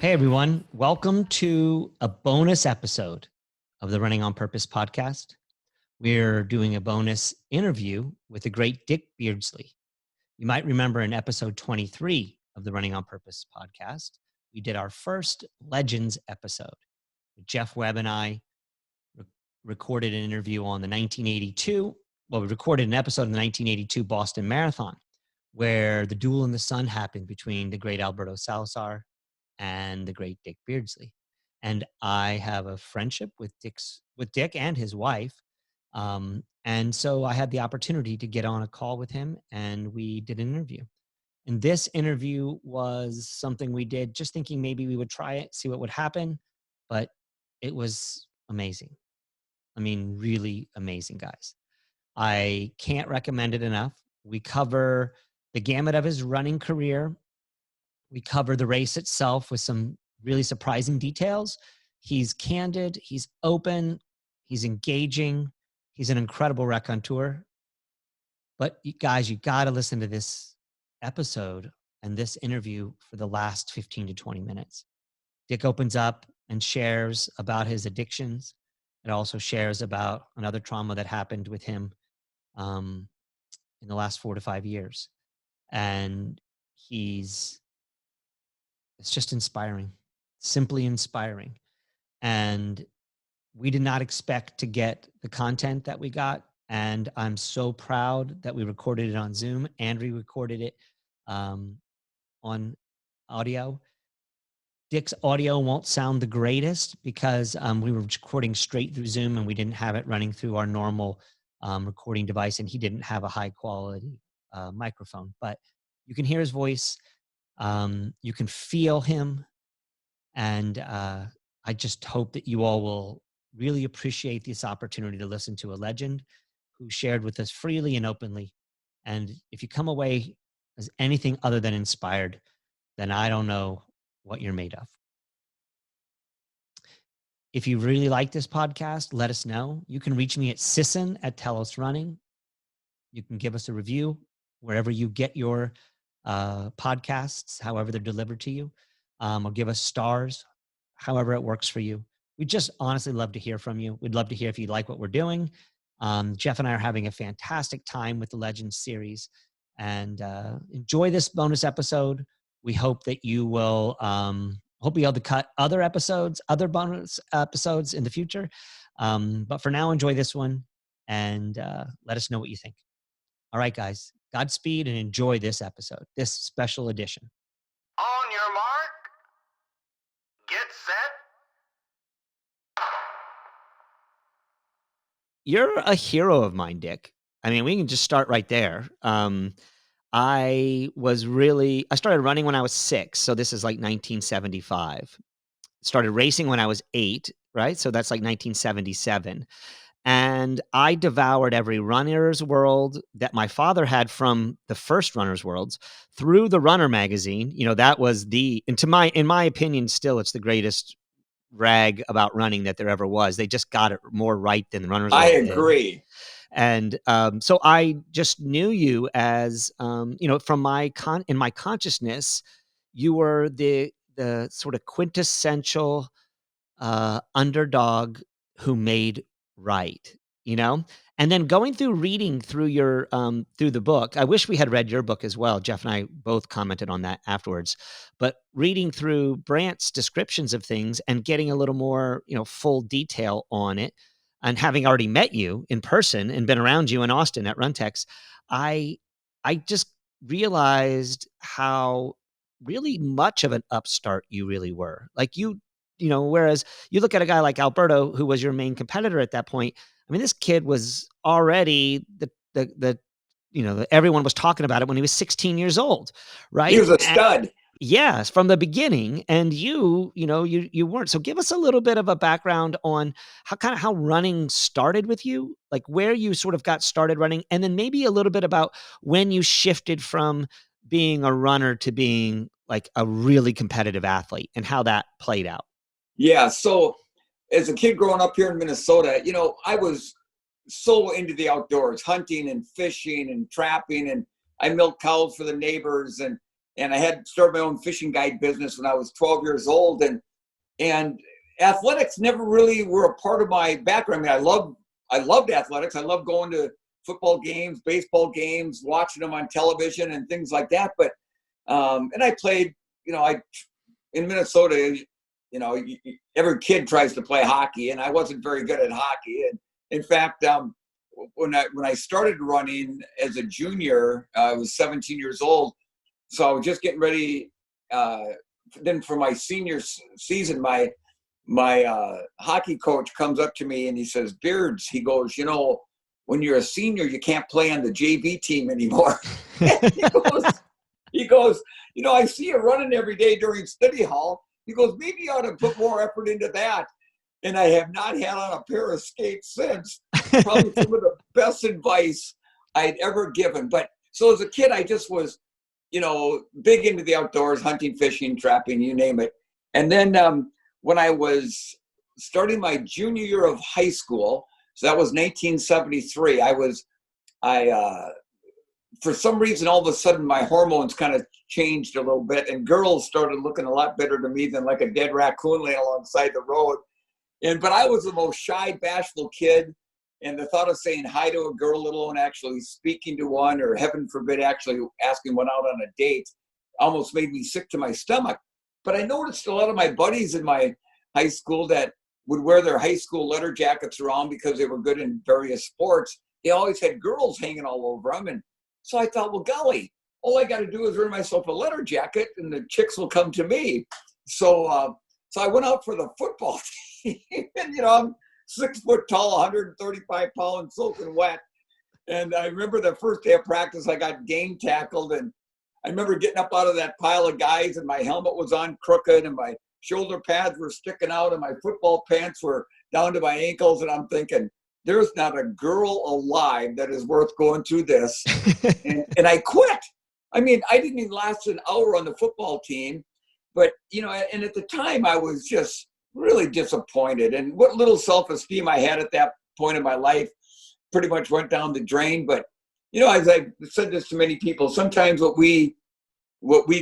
Hey, everyone. Welcome to a bonus episode of the Running on Purpose podcast. We're doing a bonus interview with the great Dick Beardsley. You might remember in episode 23 of the Running on Purpose podcast, we did our first Legends episode. Jeff Webb and I recorded an interview on the 1982. Well, we recorded an episode of the 1982 Boston Marathon, where the duel in the sun happened between the great Alberto Salazar and the great Dick Beardsley. And I have a friendship with Dick and his wife. And so I had the opportunity to get on a call with him, and we did an interview. And this interview was something we did just thinking maybe we would try it, see what would happen. But it was amazing. I mean, really amazing, guys. I can't recommend it enough. We cover the gamut of his running career. We cover the race itself with some really surprising details. He's candid, he's open, he's engaging, he's an incredible raconteur. But you guys, you got to listen to this episode and this interview for the last 15 to 20 minutes. Dick opens up and shares about his addictions. It also shares about another trauma that happened with him in the last 4 to 5 years. And it's just inspiring, simply inspiring. And we did not expect to get the content that we got. And I'm so proud that we recorded it on Zoom and we recorded it on audio. Dick's audio won't sound the greatest because we were recording straight through Zoom and we didn't have it running through our normal recording device, and he didn't have a high quality microphone. But you can hear his voice. You can feel him. And I just hope that you all will really appreciate this opportunity to listen to a legend who shared with us freely and openly. And if you come away as anything other than inspired, then I don't know what you're made of. If you really like this podcast, let us know. You can reach me at Sisson@Telos Running. You can give us a review wherever you get your podcasts, however they're delivered to you, or give us stars, however it works for you. We just honestly love to hear from you. We'd love to hear if you like what we're doing. Jeff and I are having a fantastic time with the Legends series, and enjoy this bonus episode. We hope that you will, hope we able to cut other bonus episodes in the future. But for now, enjoy this one and let us know what you think. All right, guys, Godspeed and enjoy this episode, this special edition. On your mark, get set. You're a hero of mine, Dick. I mean, we can just start right there. I started running when I was 6. So this is like 1975. Started racing when I was 8, right? So that's like 1977. And I devoured every Runner's World that my father had from the first Runner's Worlds through the Runner magazine. You know, that was in my opinion, still, it's the greatest rag about running that there ever was. They just got it more right than the Runner's World did. I agree. And so I just knew you as, from in my consciousness, you were the sort of quintessential underdog who made right, and then going through reading through your through the book. I wish we had read your book as well. Jeff and I both commented on that afterwards, but reading through Brant's descriptions of things and getting a little more, full detail on it, and having already met you in person and been around you in Austin at Runtex, I just realized how really much of an upstart you really were. Like whereas you look at a guy like Alberto, who was your main competitor at that point. I mean, this kid was already everyone was talking about it when he was 16 years old, right? He was a stud. Yes, from the beginning. And you weren't. So give us a little bit of a background on how running started with you, like where you sort of got started running, and then maybe a little bit about when you shifted from being a runner to being like a really competitive athlete and how that played out. Yeah. So as a kid growing up here in Minnesota, I was so into the outdoors, hunting and fishing and trapping, and I milked cows for the neighbors. And and I had started my own fishing guide business when I was 12 years old. And athletics never really were a part of my background. I mean, I loved athletics. I loved going to football games, baseball games, watching them on television and things like that. But and I played, in Minnesota, every kid tries to play hockey, and I wasn't very good at hockey. And in fact, when I started running as a junior, I was 17 years old. So I was just getting ready. Then for my senior season, my hockey coach comes up to me and he says, "Beards," he goes, "when you're a senior, you can't play on the JV team anymore." he goes, "I see you running every day during study hall." He goes, "Maybe you ought to put more effort into that." And I have not had on a pair of skates since. Probably some of the best advice I'd ever given. But so as a kid, I just was, big into the outdoors, hunting, fishing, trapping, you name it. And then when I was starting my junior year of high school, so that was 1973, for some reason, all of a sudden, my hormones kind of changed a little bit, and girls started looking a lot better to me than like a dead raccoon laying alongside the road. But I was the most shy, bashful kid, and the thought of saying hi to a girl, let alone actually speaking to one, or heaven forbid, actually asking one out on a date, almost made me sick to my stomach. But I noticed a lot of my buddies in my high school that would wear their high school letter jackets around because they were good in various sports. They always had girls hanging all over them. And so I thought, well, golly, all I got to do is wear myself a letter jacket and the chicks will come to me. So I went out for the football team. And, I'm 6 foot tall, 135 pounds, soaking wet. And I remember the first day of practice, I got game tackled. And I remember getting up out of that pile of guys, and my helmet was on crooked, and my shoulder pads were sticking out, and my football pants were down to my ankles. And I'm thinking, there's not a girl alive that is worth going through this. and I quit. I mean, I didn't even last an hour on the football team. But, and at the time, I was just really disappointed. And what little self-esteem I had at that point in my life pretty much went down the drain. But, as I've said this to many people, sometimes what we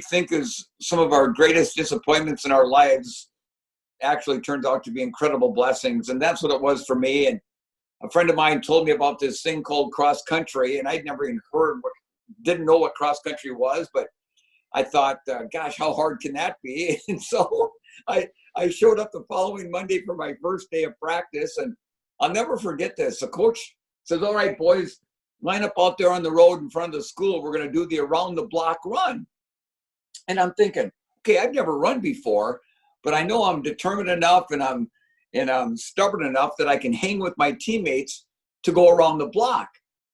think is some of our greatest disappointments in our lives actually turns out to be incredible blessings. And that's what it was for me. And a friend of mine told me about this thing called cross country, and I'd never even didn't know what cross country was, but I thought, gosh, how hard can that be? And so I showed up the following Monday for my first day of practice, and I'll never forget this. The coach says, "All right, boys, line up out there on the road in front of the school. We're going to do the around the block run." And I'm thinking, okay, I've never run before, but I know I'm determined enough and I'm stubborn enough that I can hang with my teammates to go around the block.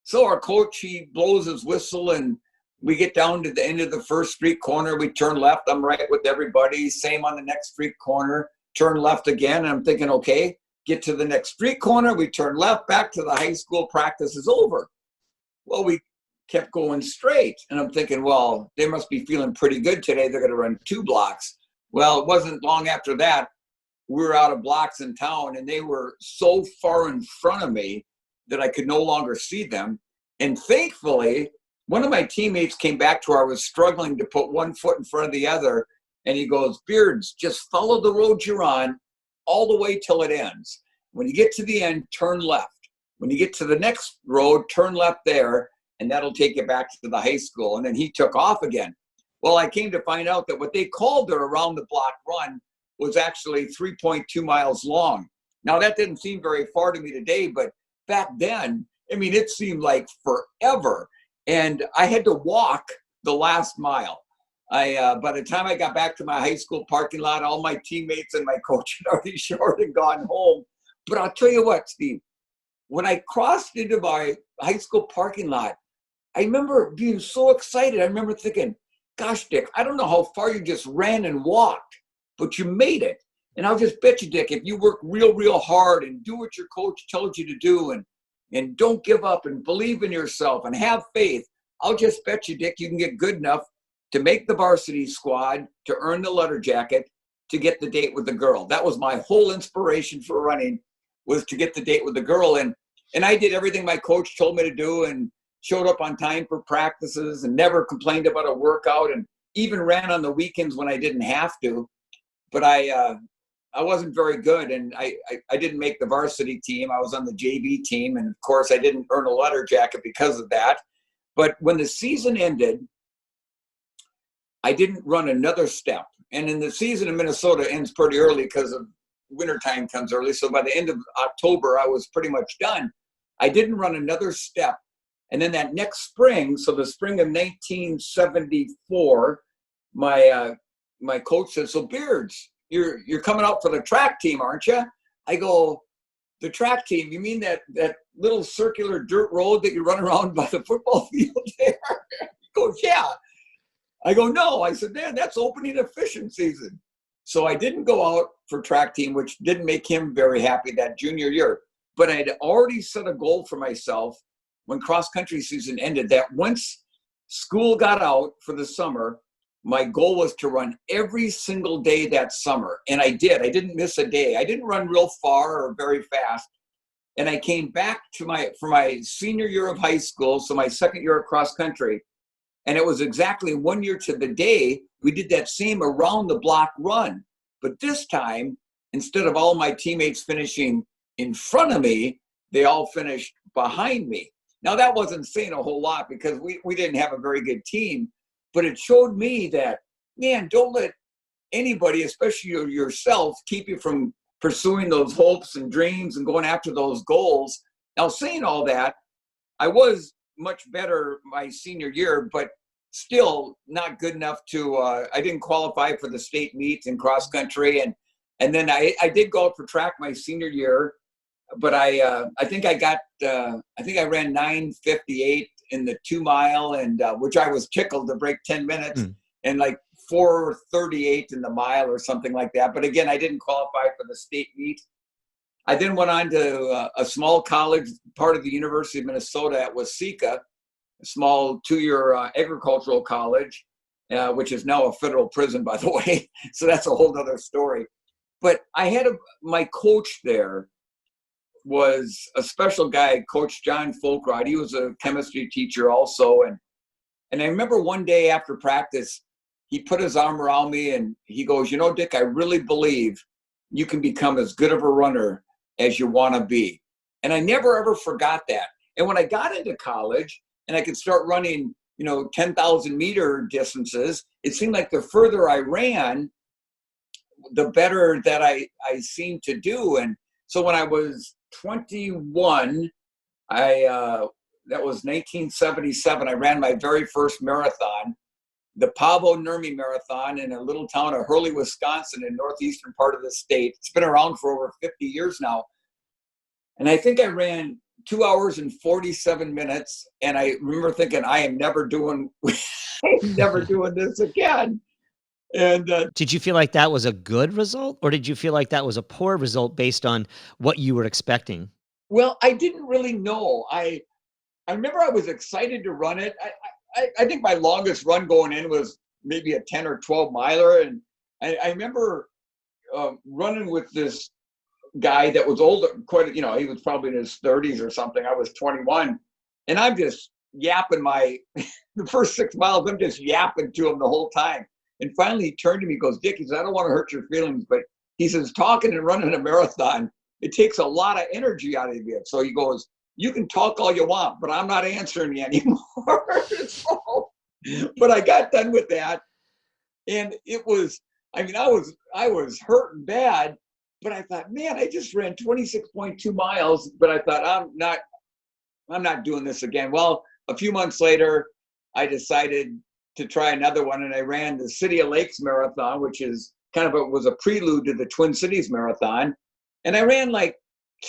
So our coach, he blows his whistle, and we get down to the end of the first street corner. We turn left. I'm right with everybody. Same on the next street corner. Turn left again. And I'm thinking, okay, get to the next street corner. We turn left, back to the high school. Practice is over. Well, we kept going straight. And I'm thinking, well, they must be feeling pretty good today. They're going to run 2 blocks. Well, it wasn't long after that, we were out of blocks in town, and they were so far in front of me that I could no longer see them. And thankfully, one of my teammates came back to where I was struggling to put one foot in front of the other. And he goes, "Beards, just follow the road you're on all the way till it ends. When you get to the end, turn left. When you get to the next road, turn left there, and that'll take you back to the high school." And then he took off again. Well, I came to find out that what they called their around the block run was actually 3.2 miles long. Now, that didn't seem very far to me today, but back then, I mean, it seemed like forever. And I had to walk the last mile. By the time I got back to my high school parking lot, all my teammates and my coach had already showered and gone home. But I'll tell you what, Steve, when I crossed into my high school parking lot, I remember being so excited. I remember thinking, gosh, Dick, I don't know how far you just ran and walked, but you made it. And I'll just bet you, Dick, if you work real, real hard and do what your coach tells you to do, and don't give up and believe in yourself and have faith, I'll just bet you, Dick, you can get good enough to make the varsity squad, to earn the letter jacket, to get the date with the girl. That was my whole inspiration for running, was to get the date with the girl. And I did everything my coach told me to do, and showed up on time for practices, and never complained about a workout. And even ran on the weekends when I didn't have to, but I wasn't very good, and I didn't make the varsity team. I was on the JV team, and of course I didn't earn a letter jacket because of that. But when the season ended, I didn't run another step. And in the season in Minnesota ends pretty early because of wintertime comes early. So by the end of October, I was pretty much done. I didn't run another step. And then that next spring, so the spring of 1974, my coach said, "So Beards, you're coming out for the track team, aren't you?" I go, "The track team? You mean that little circular dirt road that you run around by the football field there?" He goes, "Yeah." I go, "No." I said, "Man, that's opening of fishing season." So I didn't go out for track team, which didn't make him very happy that junior year. But I had already set a goal for myself when cross country season ended, that once school got out for the summer, my goal was to run every single day that summer. And I did. I didn't miss a day. I didn't run real far or very fast. And I came back for my senior year of high school, so my second year of cross country. And it was exactly 1 year to the day, we did that same around the block run. But this time, instead of all my teammates finishing in front of me, they all finished behind me. Now, that wasn't saying a whole lot because we didn't have a very good team, but it showed me that, man, don't let anybody, especially yourself, keep you from pursuing those hopes and dreams and going after those goals. Now, saying all that, I was much better my senior year, but still not good enough to, I didn't qualify for the state meets in cross country. And then I did go out for track my senior year, but I think I ran 9:58 in the 2 mile, and which I was tickled to break 10 minutes and like 4:38 in the mile or something like that. But again, I didn't qualify for the state meet. I then went on to a small college, part of the University of Minnesota at Waseca, a small 2-year agricultural college, which is now a federal prison, by the way. So that's a whole other story. But I had my coach there was a special guy, Coach John Folkrod. He was a chemistry teacher also. And I remember one day after practice, he put his arm around me and he goes, "You know, Dick, I really believe you can become as good of a runner as you want to be." And I never, ever forgot that. And when I got into college and I could start running, 10,000 meter distances, it seemed like the further I ran, the better that I seemed to do. And so when I was 21, that was 1977, I ran my very first marathon, the Pavo Nurmi Marathon in a little town of Hurley, Wisconsin, in northeastern part of the state. It's been around for over 50 years now. And I think I ran 2 hours and 47 minutes. And I remember thinking, I am never doing this again. And did you feel like that was a good result, or did you feel like that was a poor result based on what you were expecting? well, I didn't really know. I remember I was excited to run it. I think my longest run going in was maybe a 10 or 12 miler. And I remember running with this guy that was older, he was probably in his 30s or something. I was 21. And I'm just yapping the first 6 miles, I'm just yapping to him the whole time. And finally he turned to me, goes, "Dick," he says, "I don't want to hurt your feelings, but," he says, "talking and running a marathon, it takes a lot of energy out of you." So he goes, "You can talk all you want, but I'm not answering you anymore." So, but I got done with that. And it was, I was hurting bad, but I thought, man, I just ran 26.2 miles, but I thought, I'm not doing this again. Well, a few months later, I decided to try another one, and I ran the City of Lakes Marathon, which is was a prelude to the Twin Cities Marathon. And I ran like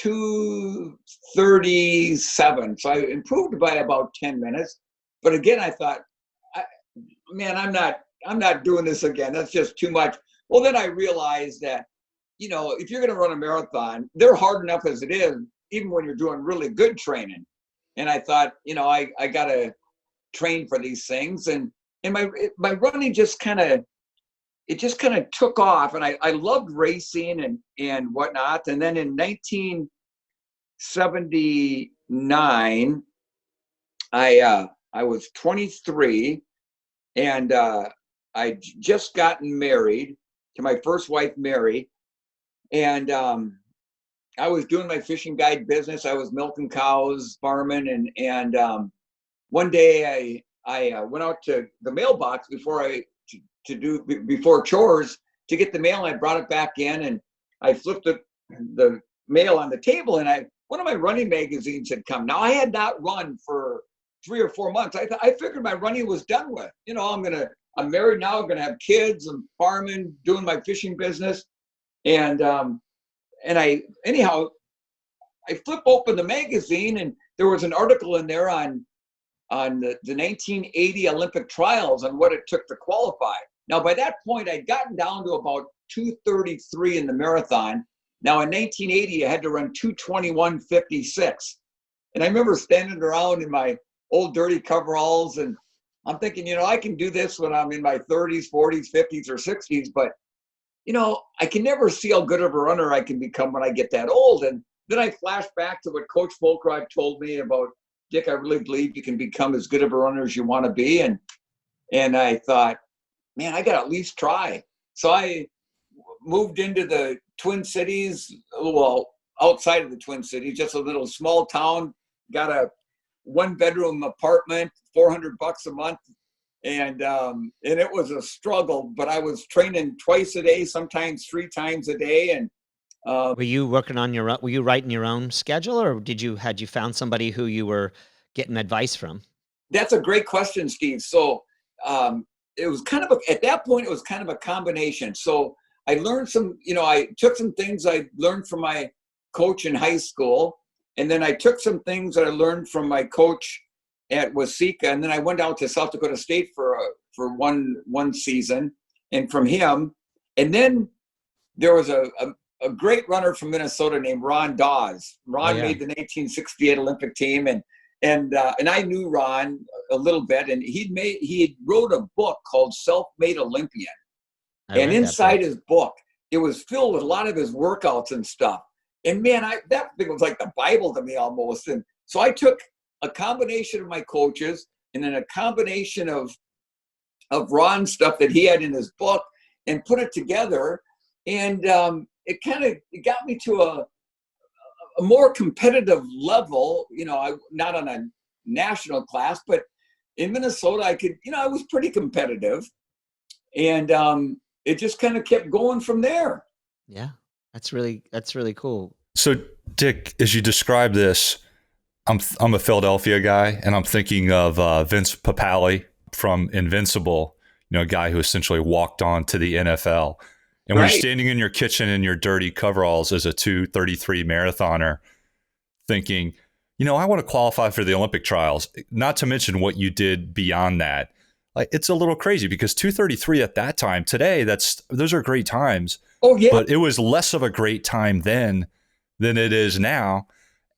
2:37. So I improved by about 10 minutes. But again, I thought, I'm not doing this again. That's just too much. Well, then I realized that, if you're going to run a marathon, they're hard enough as it is, even when you're doing really good training. And I thought, I got to train for these things. And my running just kind of took off. And I loved racing and whatnot. And then in 1979, I was 23, and just gotten married to my first wife, Mary. And I was doing my fishing guide business. I was milking cows, farming. And one day I went out to the mailbox before chores to get the mail. And I brought it back in and I flipped the mail on the table, and one of my running magazines had come. Now I had not run for 3 or 4 months. I figured my running was done with. I'm married now. I'm going to have kids. I'm farming, doing my fishing business. And I flip open the magazine, and there was an article in there on the 1980 Olympic trials and what it took to qualify. Now, by that point, I'd gotten down to about 2:33 in the marathon. Now, in 1980, I had to run 2:21:56. And I remember standing around in my old dirty coveralls, and I'm thinking, I can do this when I'm in my 30s, 40s, 50s, or 60s, but, I can never see how good of a runner I can become when I get that old. And then I flashed back to what Coach Fulcroft told me about, Dick, I really believe you can become as good of a runner as you want to be. And I thought, man, I got to at least try. So I moved into the Twin Cities, well, outside of the Twin Cities, just a little small town, got a 1-bedroom apartment, $400 a month. And it was a struggle, but I was training twice a day, sometimes 3 times a day. And were you working on were you writing your own schedule, or had you found somebody who you were getting advice from? That's a great question, Steve. So it was at that point, it was kind of a combination. So I learned I took some things I learned from my coach in high school. And then I took some things that I learned from my coach at Waseca. And then I went out to South Dakota State for one season, and from him. And then there was a great runner from Minnesota named Ron Dawes. Ron made the 1968 Olympic team. And I knew Ron a little bit, and he wrote a book called Self-Made Olympian. And inside his book, it was filled with a lot of his workouts and stuff. And man, that thing was like the Bible to me almost. And so I took a combination of my coaches and then a combination of Ron's stuff that he had in his book and put it together. And it got me to a more competitive level, not on a national class, but in Minnesota, I was pretty competitive. And it just kind of kept going from there. Yeah, that's really cool. So, Dick, as you describe this, I'm a Philadelphia guy, and I'm thinking of Vince Papale from Invincible, a guy who essentially walked on to the NFL. And when you're standing in your kitchen in your dirty coveralls as a 2:33 marathoner, thinking, I want to qualify for the Olympic trials, not to mention what you did beyond that. Like, it's a little crazy because 2:33 at that time, today, those are great times. Oh, yeah. But it was less of a great time then than it is now.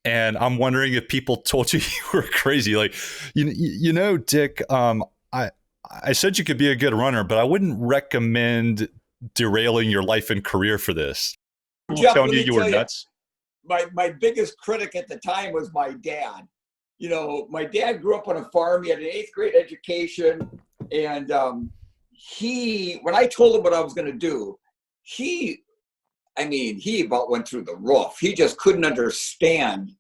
And I'm wondering if people told you were crazy. Like, Dick, I said you could be a good runner, but I wouldn't recommend derailing your life and career for this. Jeff, telling you were nuts. My biggest critic at the time was my dad. My dad grew up on a farm. He had an 8th grade education. And when I told him what I was going to do, he about went through the roof. He just couldn't understand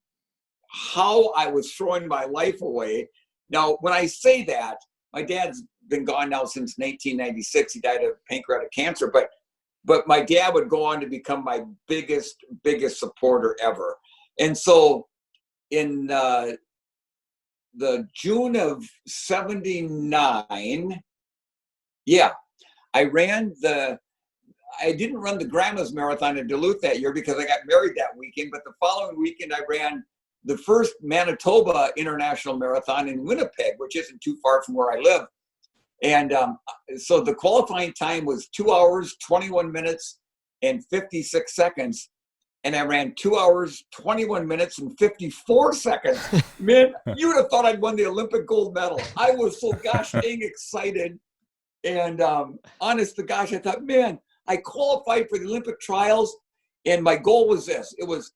how I was throwing my life away. Now, when I say that, my dad's been gone now since 1996. He died of pancreatic cancer, but my dad would go on to become my biggest supporter ever. And so in the June of 79, I didn't run the Grandma's Marathon in Duluth that year because I got married that weekend, but the following weekend I ran the first Manitoba International Marathon in Winnipeg, which isn't too far from where I live. And so the qualifying time was 2 hours, 21 minutes, and 56 seconds. And I ran 2 hours, 21 minutes, and 54 seconds. Man, you would have thought I'd won the Olympic gold medal. I was so gosh dang excited. And honest to gosh, I thought, man, I qualified for the Olympic trials. And my goal was this. It was,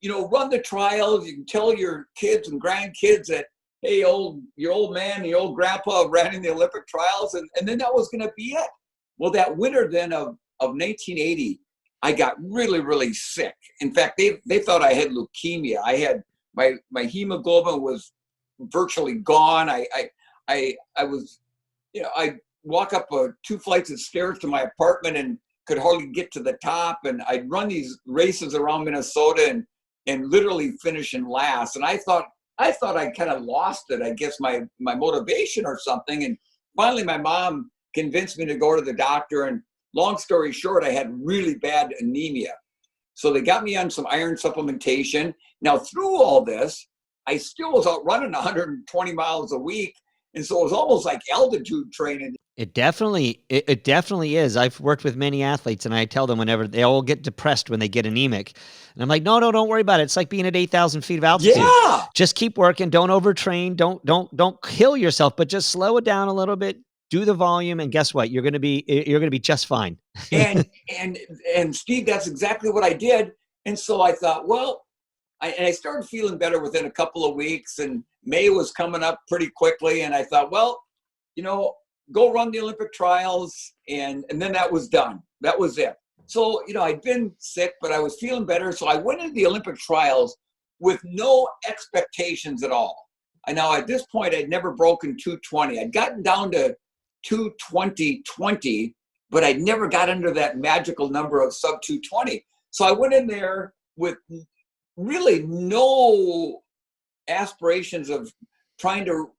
run the trials. You can tell your kids and grandkids that hey, your old man, your old grandpa ran in the Olympic trials, and then that was going to be it. Well, that winter then of 1980, I got really, really sick. In fact, they thought I had leukemia. I had my hemoglobin was virtually gone. I was, I walk up 2 flights of stairs to my apartment and could hardly get to the top. And I'd run these races around Minnesota and literally finish in last. And I thought I kind of lost it, I guess, my motivation or something. And finally, my mom convinced me to go to the doctor. And long story short, I had really bad anemia. So they got me on some iron supplementation. Now, through all this, I still was out running 120 miles a week. And so it was almost like altitude training. It definitely is. I've worked with many athletes, and I tell them whenever they all get depressed when they get anemic, and I'm like, no, don't worry about it. It's like being at 8,000 feet of altitude. Yeah. Just keep working. Don't overtrain. Don't kill yourself, but just slow it down a little bit. Do the volume, and guess what? You're gonna be just fine. and Steve, that's exactly what I did. And so I thought, well, I started feeling better within a couple of weeks, and May was coming up pretty quickly. And I thought, well, go run the Olympic trials. And then that was done. That was it. So, I'd been sick, but I was feeling better. So I went into the Olympic trials with no expectations at all. And now at this point, I'd never broken 220. I'd gotten down to 220.20, but I'd never got under that magical number of sub 220. So I went in there with really no aspirations of trying to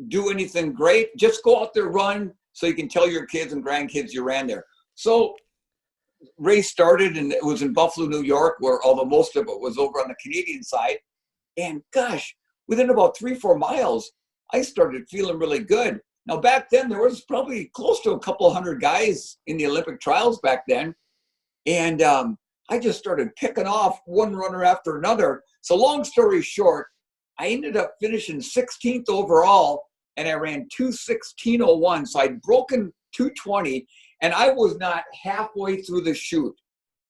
do anything great. Just go out there, run, so you can tell your kids and grandkids you ran there. So race started, and it was in Buffalo, New York, where although most of it was over on the Canadian side. And gosh, within about 3-4 miles, I started feeling really good. Now, back then, there was probably close to a couple hundred guys in the Olympic trials back then. And I just started picking off one runner after another. So long story short, I ended up finishing 16th overall, and I ran 2:16:01. So I'd broken 220, and I was not halfway through the chute.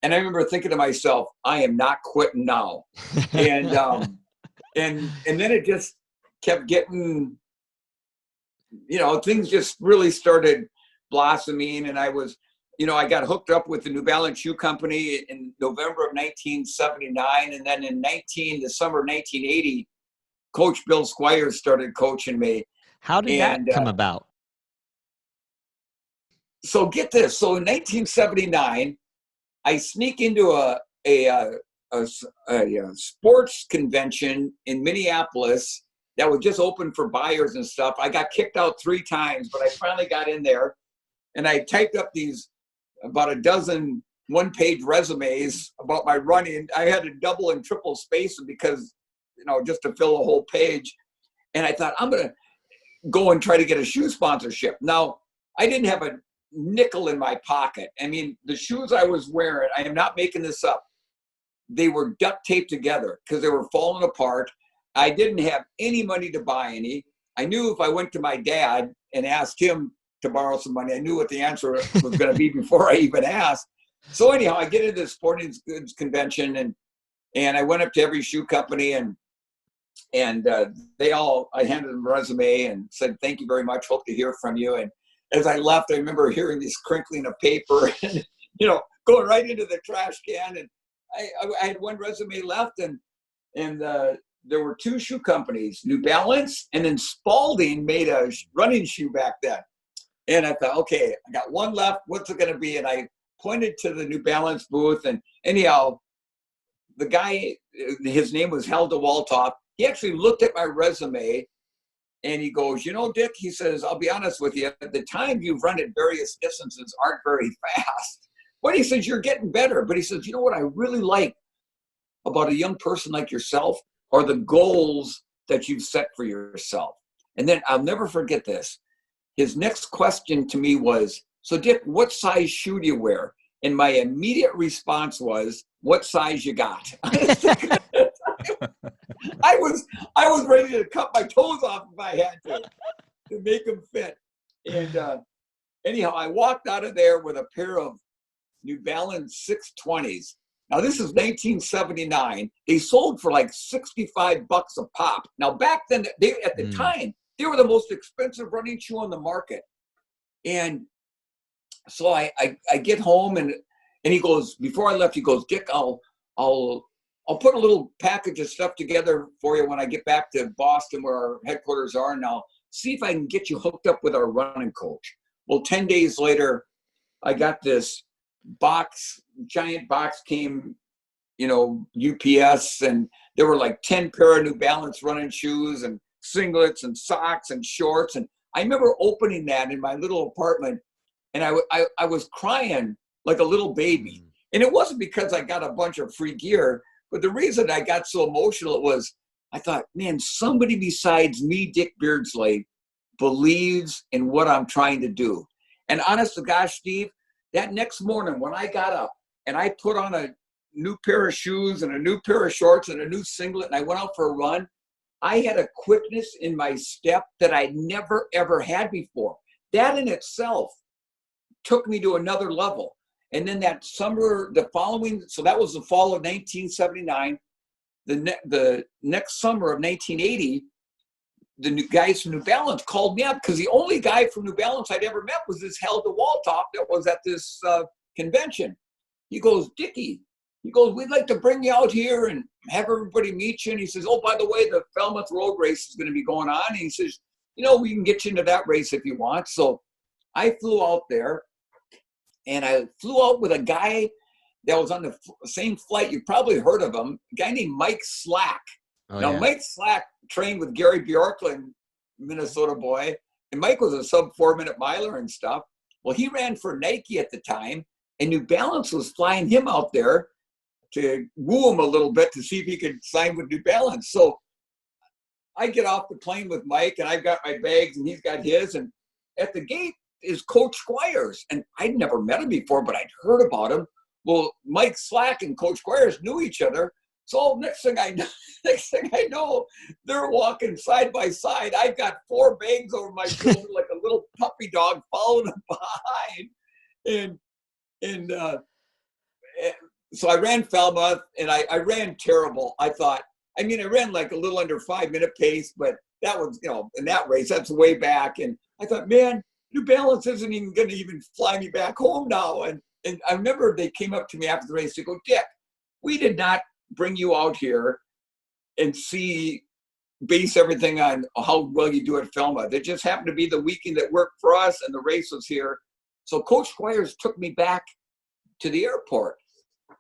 And I remember thinking to myself, I am not quitting now. And then it just kept getting, things just really started blossoming. And I was, I got hooked up with the New Balance shoe company in November of 1979. And then in the summer of 1980, Coach Bill Squires started coaching me. How did that come about? So get this. So in 1979, I sneak into a sports convention in Minneapolis that was just open for buyers and stuff. I got kicked out 3 times, but I finally got in there, and I typed up about a dozen one-page resumes about my running. I had to double and triple space them because, just to fill a whole page. And I thought, I'm going to go and try to get a shoe sponsorship. Now, I didn't have a nickel in my pocket. I mean, the shoes I was wearing, I am not making this up, they were duct taped together because they were falling apart. I didn't have any money to buy any. I knew if I went to my dad and asked him to borrow some money, I knew what the answer was going to be before I even asked. So anyhow, I get into the sporting goods convention, and I went up to every shoe company, and I handed them a resume and said, thank you very much. Hope to hear from you. And as I left, I remember hearing this crinkling of paper and, going right into the trash can. And I had one resume left, and there were 2 shoe companies, New Balance, and then Spalding made a running shoe back then. And I thought, okay, I got one left. What's it going to be? And I pointed to the New Balance booth. And anyhow, the guy, his name was Hal DeWaltoff. He actually looked at my resume, and he goes, Dick, he says, I'll be honest with you, at the time you've run at various distances aren't very fast. But he says, you're getting better. But he says, what I really like about a young person like yourself are the goals that you've set for yourself. And then I'll never forget this. His next question to me was, so Dick, what size shoe do you wear? And my immediate response was, what size you got? I was ready to cut my toes off if I had to make them fit. And anyhow, I walked out of there with a pair of New Balance 620s. Now, this is 1979. They sold for like $65 a pop. Now, back then, at the time, they were the most expensive running shoe on the market. And so I get home, and he goes, before I left, he goes, Dick, I'll put a little package of stuff together for you when I get back to Boston, where our headquarters are, and I'll see if I can get you hooked up with our running coach. Well, 10 days later, I got this giant box came, UPS, and there were like 10 pair of New Balance running shoes and singlets and socks and shorts. And I remember opening that in my little apartment, and I was crying like a little baby. And it wasn't because I got a bunch of free gear, but the reason I got so emotional was I thought, man, somebody besides me, Dick Beardsley, believes in what I'm trying to do. And honest to gosh, Steve, that next morning when I got up and I put on a new pair of shoes and a new pair of shorts and a new singlet, and I went out for a run, I had a quickness in my step that I never, ever had before. That in itself took me to another level. And then that summer, so that was the fall of 1979. The next summer of 1980, the new guys from New Balance called me up, because the only guy from New Balance I'd ever met was this Hal DeWaltop that was at this convention. He goes, Dickie, he goes, we'd like to bring you out here and have everybody meet you. And he says, oh, by the way, the Falmouth Road Race is going to be going on. And he says, we can get you into that race if you want. So I flew out there, and I flew out with a guy that was on the same flight. You probably heard of him, a guy named Mike Slack. Now, Mike Slack trained with Gary Bjorklund, Minnesota boy, and Mike was a sub 4-minute miler and stuff. Well, he ran for Nike at the time, and New Balance was flying him out there to woo him a little bit to see if he could sign with New Balance. So I get off the plane with Mike, and I've got my bags, and he's got his. And at the gate is Coach Squires, and I'd never met him before, but I'd heard about him. Well, Mike Slack and Coach Squires knew each other. So next thing I know, they're walking side by side. I've got 4 bags over my shoulder like a little puppy dog following them behind. And so I ran Falmouth, and I ran terrible. I ran like a little under 5-minute pace, but that was, in that race, that's way back. And I thought, man, New Balance isn't even going to even fly me back home now. And I remember they came up to me after the race to go, Dick, we did not bring you out here and base everything on how well you do at Falmouth. It just happened to be the weekend that worked for us, and the race was here. So Coach Squires took me back to the airport,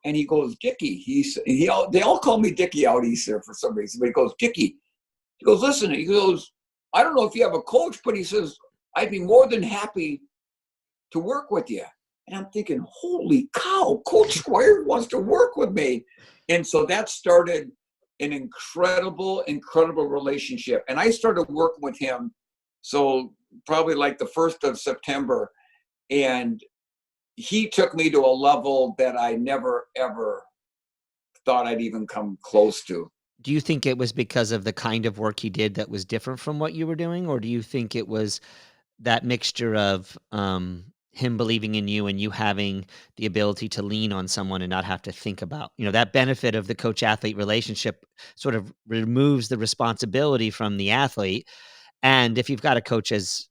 and he goes, Dickie, they all call me Dickie out east there for some reason, but he goes, Dickie, he goes, listen, he goes, I don't know if you have a coach, but he says, I'd be more than happy to work with you. And I'm thinking, holy cow, Coach Squires wants to work with me. And so that started an incredible, incredible relationship. And I started working with him, so probably like the 1st of September. And he took me to a level that I never, ever thought I'd even come close to. Do you think it was because of the kind of work he did that was different from what you were doing? Or do you think it was that mixture of him believing in you and you having the ability to lean on someone and not have to think about, that benefit of the coach-athlete relationship sort of removes the responsibility from the athlete. And if you've got a coach as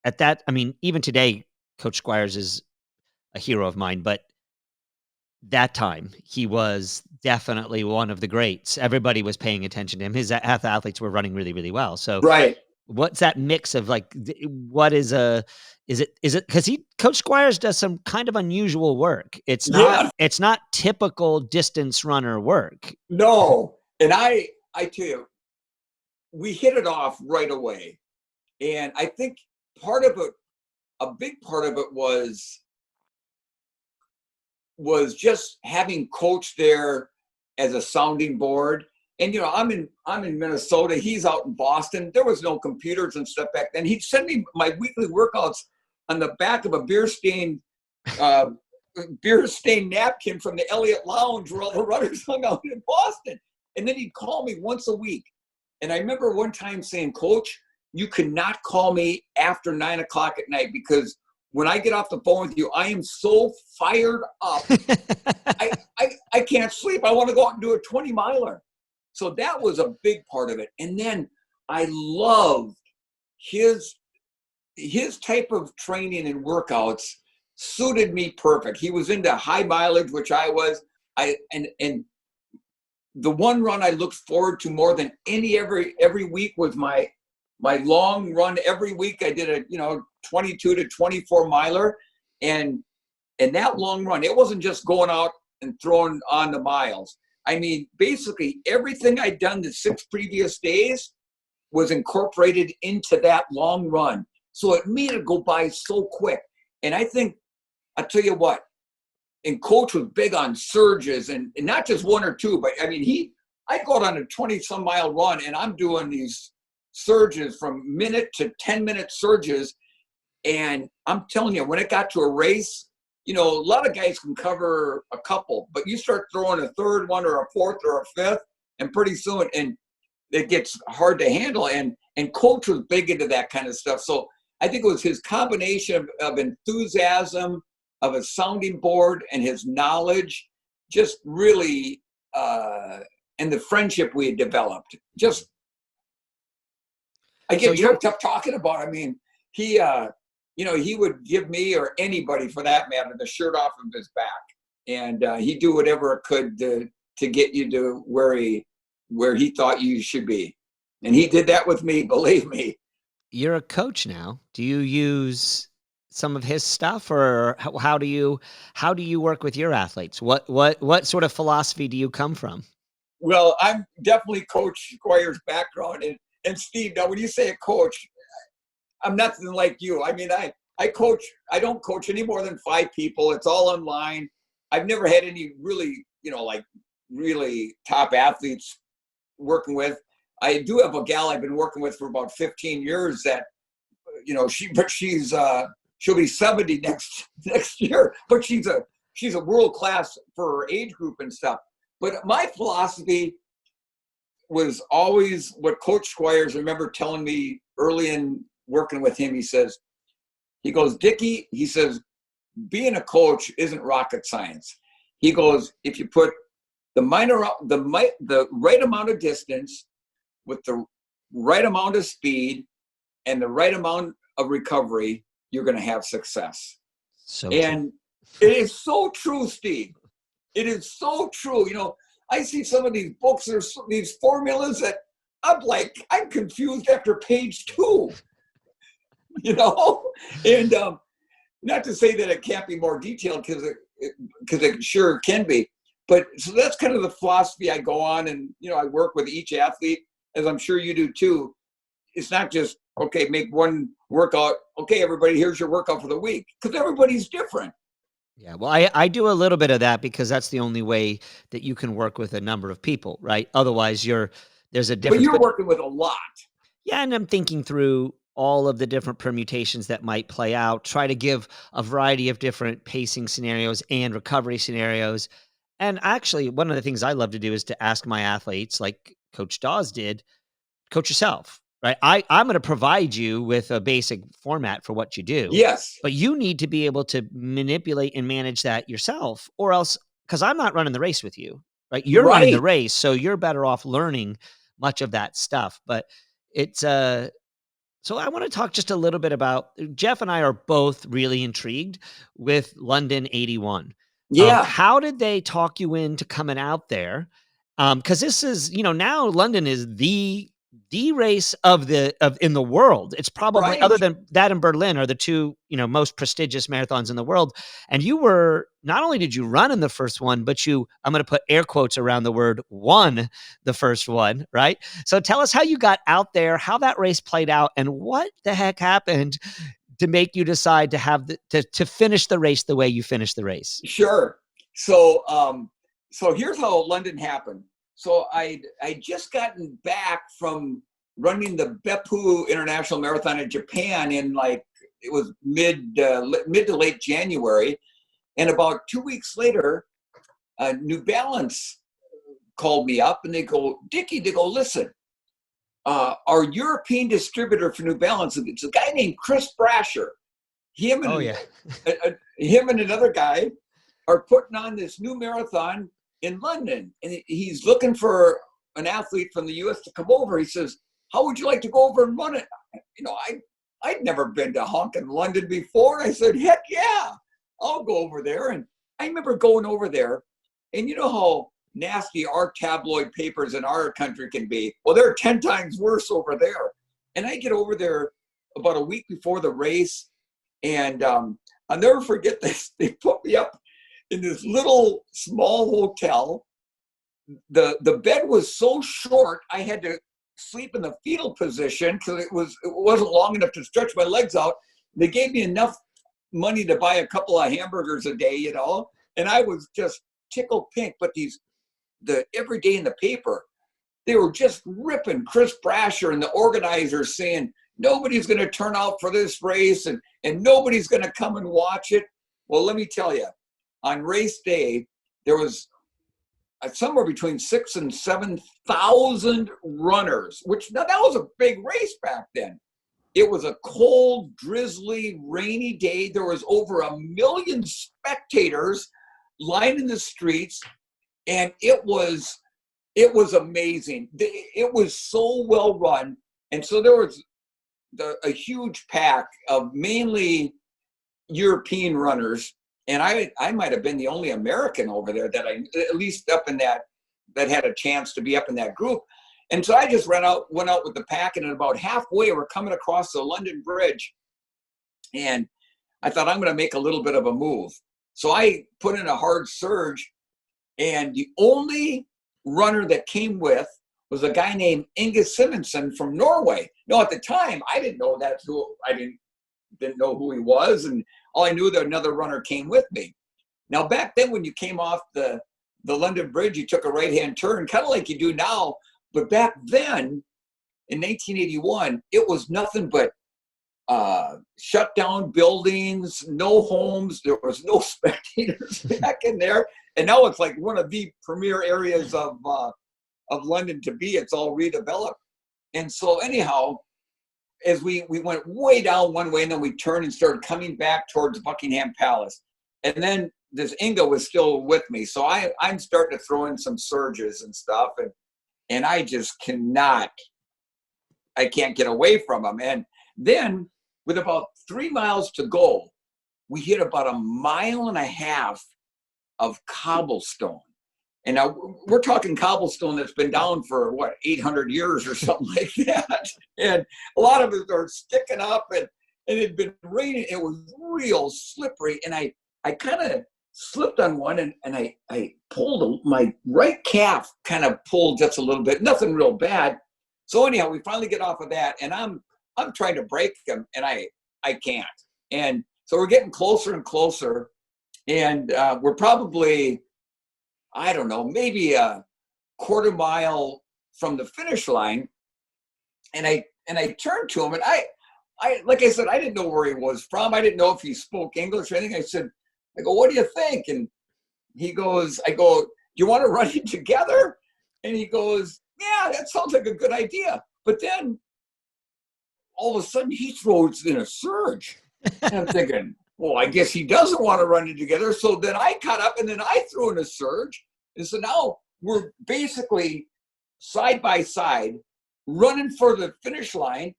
at that, even today, Coach Squires is a hero of mine, but that time he was definitely one of the greats. Everybody was paying attention to him. His athletes were running really, really well. So right. What's that mix of what is it because Coach Squires does some kind of unusual work. It's not typical distance runner work. No. And I tell you, we hit it off right away. And I think a big part of it was just having Coach there as a sounding board. And I'm in Minnesota. He's out in Boston. There was no computers and stuff back then. He'd send me my weekly workouts on the back of a beer-stained napkin from the Elliott Lounge where all the runners hung out in Boston. And then he'd call me once a week. And I remember one time saying, Coach, you could not call me after 9 o'clock at night because when I get off the phone with you, I am so fired up. I can't sleep. I want to go out and do a 20 miler. So that was a big part of it. And then I loved his type of training and workouts suited me perfect. He was into high mileage, which I was. And the one run I looked forward to more than every week was my long run. Every week I did a 22 to 24 miler, and that long run, it wasn't just going out and throwing on the miles. I mean, basically everything I'd done the 6 previous days was incorporated into that long run. So it made it go by so quick. And I think, I'll tell you what, and Coach was big on surges, and not just 1 or 2, but I mean, I'd go out on a 20-some mile run, and I'm doing these surges from minute to 10-minute surges. And I'm telling you, when it got to a race, a lot of guys can cover a couple, but you start throwing a third one or a fourth or a fifth, and pretty soon, and it gets hard to handle. And Coach was big into that kind of stuff. So I think it was his combination of enthusiasm, of a sounding board, and his knowledge, just really, and the friendship we had developed. Just, I get choked up talking about it. I mean, he would give me, or anybody for that matter, the shirt off of his back, and he'd do whatever it could to get you to where he thought you should be. And he did that with me, believe me. You're a coach now. Do you use some of his stuff, or how do you work with your athletes? What sort of philosophy do you come from? Well, I'm definitely Coach Squire's background. And Steve, now when you say a coach, I'm nothing like you. I mean, I coach, I don't coach any more than 5 people. It's all online. I've never had any really, really top athletes working with. I do have a gal I've been working with for about 15 years that, she'll be 70 next year, but she's a world class for her age group and stuff. But my philosophy was always what Coach Squires, I remember telling me early in working with him, he goes, Dickie, he says, being a coach isn't rocket science. He goes, if you put the right amount of distance with the right amount of speed and the right amount of recovery, you're going to have success. And it is so true, Steve. It is so true. I see some of these books, there's these formulas that I'm confused after page 2, and not to say that it can't be more detailed, because it sure can be. But so that's kind of the philosophy I go on, and, I work with each athlete, as I'm sure you do too. It's not just, okay, make one workout. Okay, everybody, here's your workout for the week, because everybody's different. Yeah, well, I do a little bit of that because that's the only way that you can work with a number of people, right? Otherwise, there's a difference. But you're working with a lot. Yeah, and I'm thinking through all of the different permutations that might play out, try to give a variety of different pacing scenarios and recovery scenarios. And actually, one of the things I love to do is to ask my athletes, like Coach Dawes did, coach yourself. Right. I'm going to provide you with a basic format for what you do. Yes. But you need to be able to manipulate and manage that yourself, or else, because I'm not running the race with you, right? You're running the race. So you're better off learning much of that stuff. But it's, so I want to talk just a little bit about, Jeff and I are both really intrigued with London 81. Yeah. How did they talk you into coming out there? Because this is, now London is the race in the world. It's probably, other than that and Berlin, are the 2, most prestigious marathons in the world. And not only did you run in the first one, but I'm going to put air quotes around the word won the first one, right? So tell us how you got out there, how that race played out, and what the heck happened to make you decide to have to finish the race the way you finished the race. Sure. So here's how London happened. So I just gotten back from running the Beppu International Marathon in Japan in it was mid to late January. And about 2 weeks later, New Balance called me up and they go, Dickie, listen, our European distributor for New Balance, it's a guy named Chris Brasher. him and Oh yeah. him and another guy are putting on this new marathon in London, and he's looking for an athlete from the U.S. to come over. He says, "How would you like to go over and run it?" I'd never been to honkin' London before. I said, "Heck yeah, I'll go over there." And I remember going over there, and you know how nasty our tabloid papers in our country can be. Well, they're 10 times worse over there. And I get over there about a week before the race, and I'll never forget this. They put me up in this little small hotel. The bed was so short, I had to sleep in the fetal position because it wasn't long enough to stretch my legs out. They gave me enough money to buy a couple of hamburgers a day, and I was just tickled pink. But every day in the paper, they were just ripping Chris Brasher and the organizers, saying nobody's going to turn out for this race and nobody's going to come and watch it. Well, let me tell you, on race day, there was somewhere between 6,000 and 7,000 runners, which now that was a big race back then. It was a cold, drizzly, rainy day. There was over 1 million spectators lining the streets, and it was amazing. It was so well run, and so there was a huge pack of mainly European runners, and I might have been the only American over there that at least up in that had a chance to be up in that group. And so I just went out with the pack, and about halfway, we're coming across the London Bridge, and I thought, I'm going to make a little bit of a move. So I put in a hard surge, and the only runner that came with was a guy named Inge Simonsen from Norway. No, at the time, I didn't know I didn't know who he was, and all I knew that another runner came with me. Now, back then, when you came off the London Bridge, you took a right-hand turn, kind of like you do now. But back then, in 1981, it was nothing but shut down buildings, no homes. There was no spectators back in there. And now it's like one of the premier areas of London to be. It's all redeveloped. And so anyhow, as we went way down one way, and then we turned and started coming back towards Buckingham Palace. And then this Inga was still with me. So I'm starting to throw in some surges and stuff. And I just can't get away from them. And then with about 3 miles to go, we hit about 1.5 miles of cobblestone. And now we're talking cobblestone that's been down for 800 years or something like that. And a lot of it are sticking up, and it had been raining. It was real slippery. And I kind of slipped on one, and I pulled my right calf, kind of pulled just a little bit, nothing real bad. So anyhow, we finally get off of that, and I'm trying to break him, and I can't. And so we're getting closer and closer, and we're probably, I don't know, maybe a quarter mile from the finish line. And I turned to him, and I like I said, I didn't know where he was from. I didn't know if he spoke English or anything. I go, what do you think? And I go, do you want to run it together? And he goes, yeah, that sounds like a good idea. But then all of a sudden he throws in a surge. And I'm thinking, well, I guess he doesn't want to run it together. So then I caught up, and then I threw in a surge. And so now we're basically side by side running for the finish line.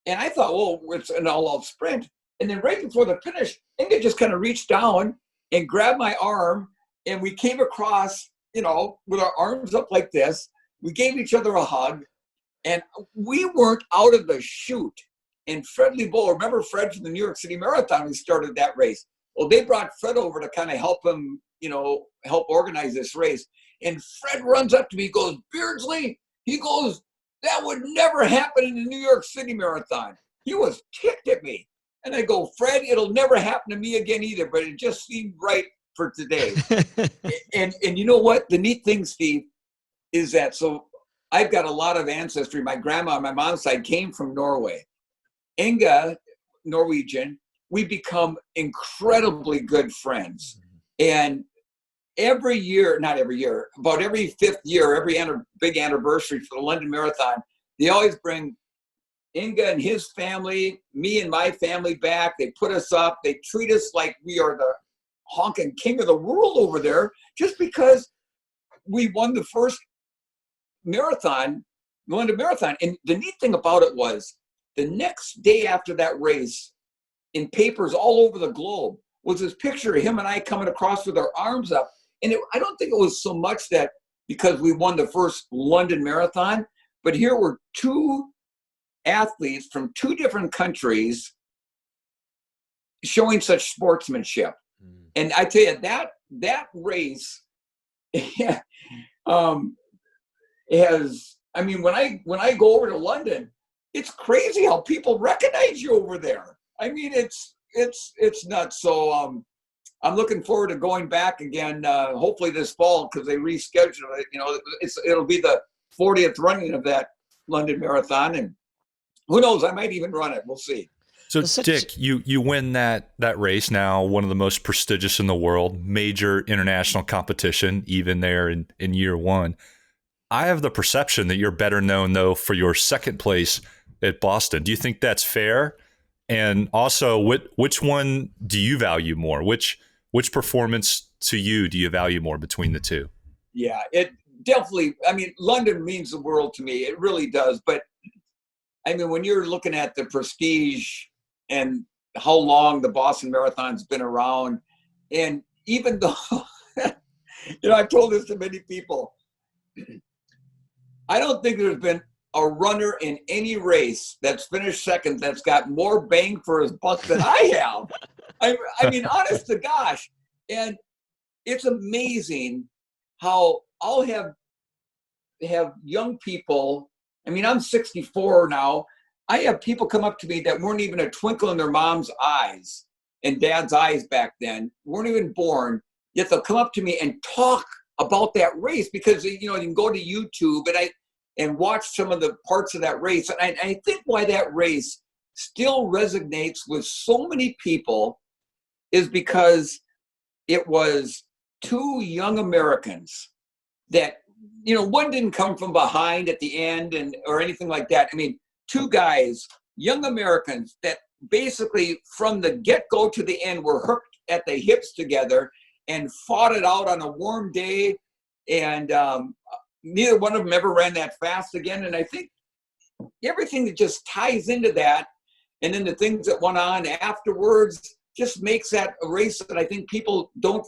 And I thought, well, it's an all-out sprint. And then right before the finish, Inga just kind of reached down and grabbed my arm, and we came across, with our arms up like this. We gave each other a hug, and we weren't out of the chute. And Fred Lebow, remember Fred from the New York City Marathon, who started that race? Well, they brought Fred over to kind of help him, help organize this race. And Fred runs up to me, he goes, Beardsley, he goes, that would never happen in the New York City Marathon. He was ticked at me. And I go, Fred, it'll never happen to me again either, but it just seemed right for today. and you know what? The neat thing, Steve, is that, so I've got a lot of ancestry. My grandma on my mom's side came from Norway. Inga, Norwegian, we become incredibly good friends. And every year, not every year, about every 5th year, every big anniversary for the London Marathon, they always bring Inga and his family, me and my family back. They put us up. They treat us like we are the honking king of the world over there just because we won the first marathon, London Marathon. And the neat thing about it was the next day after that race, in papers all over the globe, was this picture of him and I coming across with our arms up. And I don't think it was so much that because we won the first London Marathon, but here were two athletes from two different countries showing such sportsmanship. And I tell you, that race has, I mean, when I go over to London, it's crazy how people recognize you over there. I mean, it's nuts. So I'm looking forward to going back again, hopefully this fall, because they rescheduled it. You know, it'll be the 40th running of that London Marathon, and who knows, I might even run it. We'll see. So Dick, you win that race now, one of the most prestigious in the world, major international competition, even there in year one. I have the perception that you're better known, though, for your second place at Boston. Do you think that's fair? And also, which one do you value more? Which performance to you do you value more between the two? Yeah, it definitely, I mean, London means the world to me. It really does. But I mean, when you're looking at the prestige and how long the Boston Marathon's been around, and even though, you know, I've told this to many people, I don't think there's been a runner in any race that's finished second that's got more bang for his buck than I have. I mean, honest to gosh. And it's amazing how I'll have young people. I mean, I'm 64 now. I have people come up to me that weren't even a twinkle in their mom's eyes and dad's eyes back then, weren't even born, yet they'll come up to me and talk about that race because, you know, you can go to YouTube and watch some of the parts of that race. And I think why that race still resonates with so many people is because it was two young Americans that, you know, one didn't come from behind at the end or anything like that. I mean, two guys, young Americans that basically from the get-go to the end were hooked at the hips together and fought it out on a warm day. And neither one of them ever ran that fast again. And I think everything that just ties into that, and then the things that went on afterwards, just makes that a race that I think people don't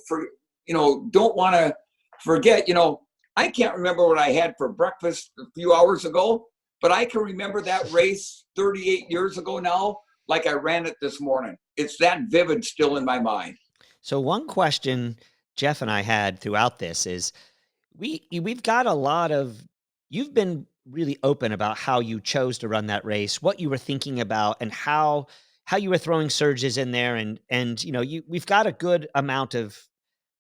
want to forget. You know, I can't remember what I had for breakfast a few hours ago, but I can remember that race 38 years ago now, like I ran it this morning. It's that vivid still in my mind. So one question Jeff and I had throughout this is, we've got a lot of, you've been really open about how you chose to run that race, what you were thinking about, and how you were throwing surges in there. And, you know, we've got a good amount of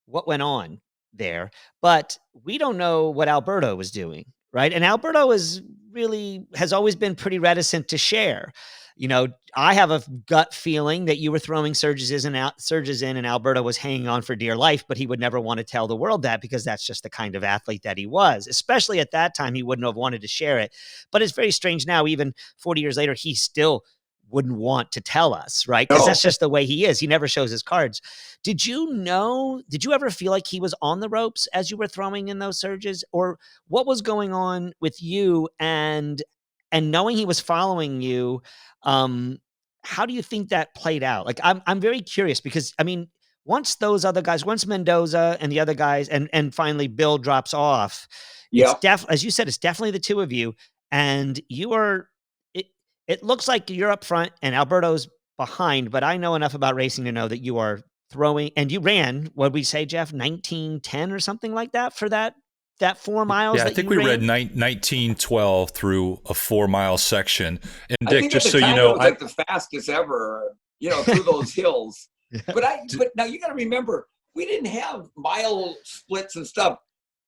what went on there, but we don't know what Alberto was doing. Right. And Alberto has always been pretty reticent to share. You know, I have a gut feeling that you were throwing surges in, and Alberto was hanging on for dear life, but he would never want to tell the world that because that's just the kind of athlete that he was. Especially at that time, he wouldn't have wanted to share it. But it's very strange now, even 40 years later, he still wouldn't want to tell us, right? Because that's just the way he is. He never shows his cards. Did you ever feel like he was on the ropes as you were throwing in those surges? Or what was going on with you and knowing he was following you? How do you think that played out? Like, I'm very curious because, I mean, once those other guys, once Mendoza and the other guys, and finally Bill drops off, it's as you said, it's definitely the two of you, and you are, it looks like you're up front and Alberto's behind, but I know enough about racing to know that you are throwing, and you ran, what did we say, Jeff, 19:10 or something like that for that 4 miles? Yeah, I think we read 19:12 through a 4-mile section. And Dick, just so you know, it was like the fastest ever, you know, through those hills. But now you got to remember, we didn't have mile splits and stuff.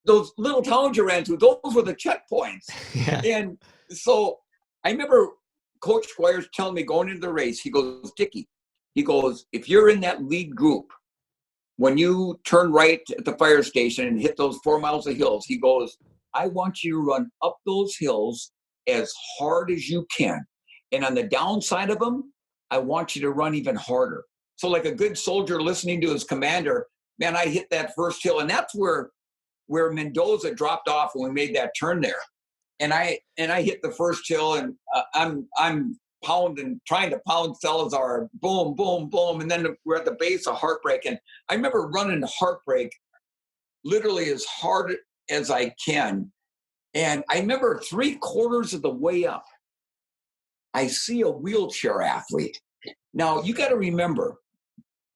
Those little towns you ran to, those were the checkpoints. Yeah. And so I remember Coach Squires telling me going into the race, he goes, Dickie, he goes, if you're in that lead group, when you turn right at the fire station and hit those 4 miles of hills, he goes, I want you to run up those hills as hard as you can. And on the downside of them, I want you to run even harder. So like a good soldier listening to his commander, man, I hit that first hill. And that's where Mendoza dropped off when we made that turn there. And I hit the first hill, and I'm pounding, trying to pound Salazar, boom, boom, boom. And then we're at the base of Heartbreak. And I remember running Heartbreak literally as hard as I can. And I remember 3/4 of the way up, I see a wheelchair athlete. Now, you got to remember,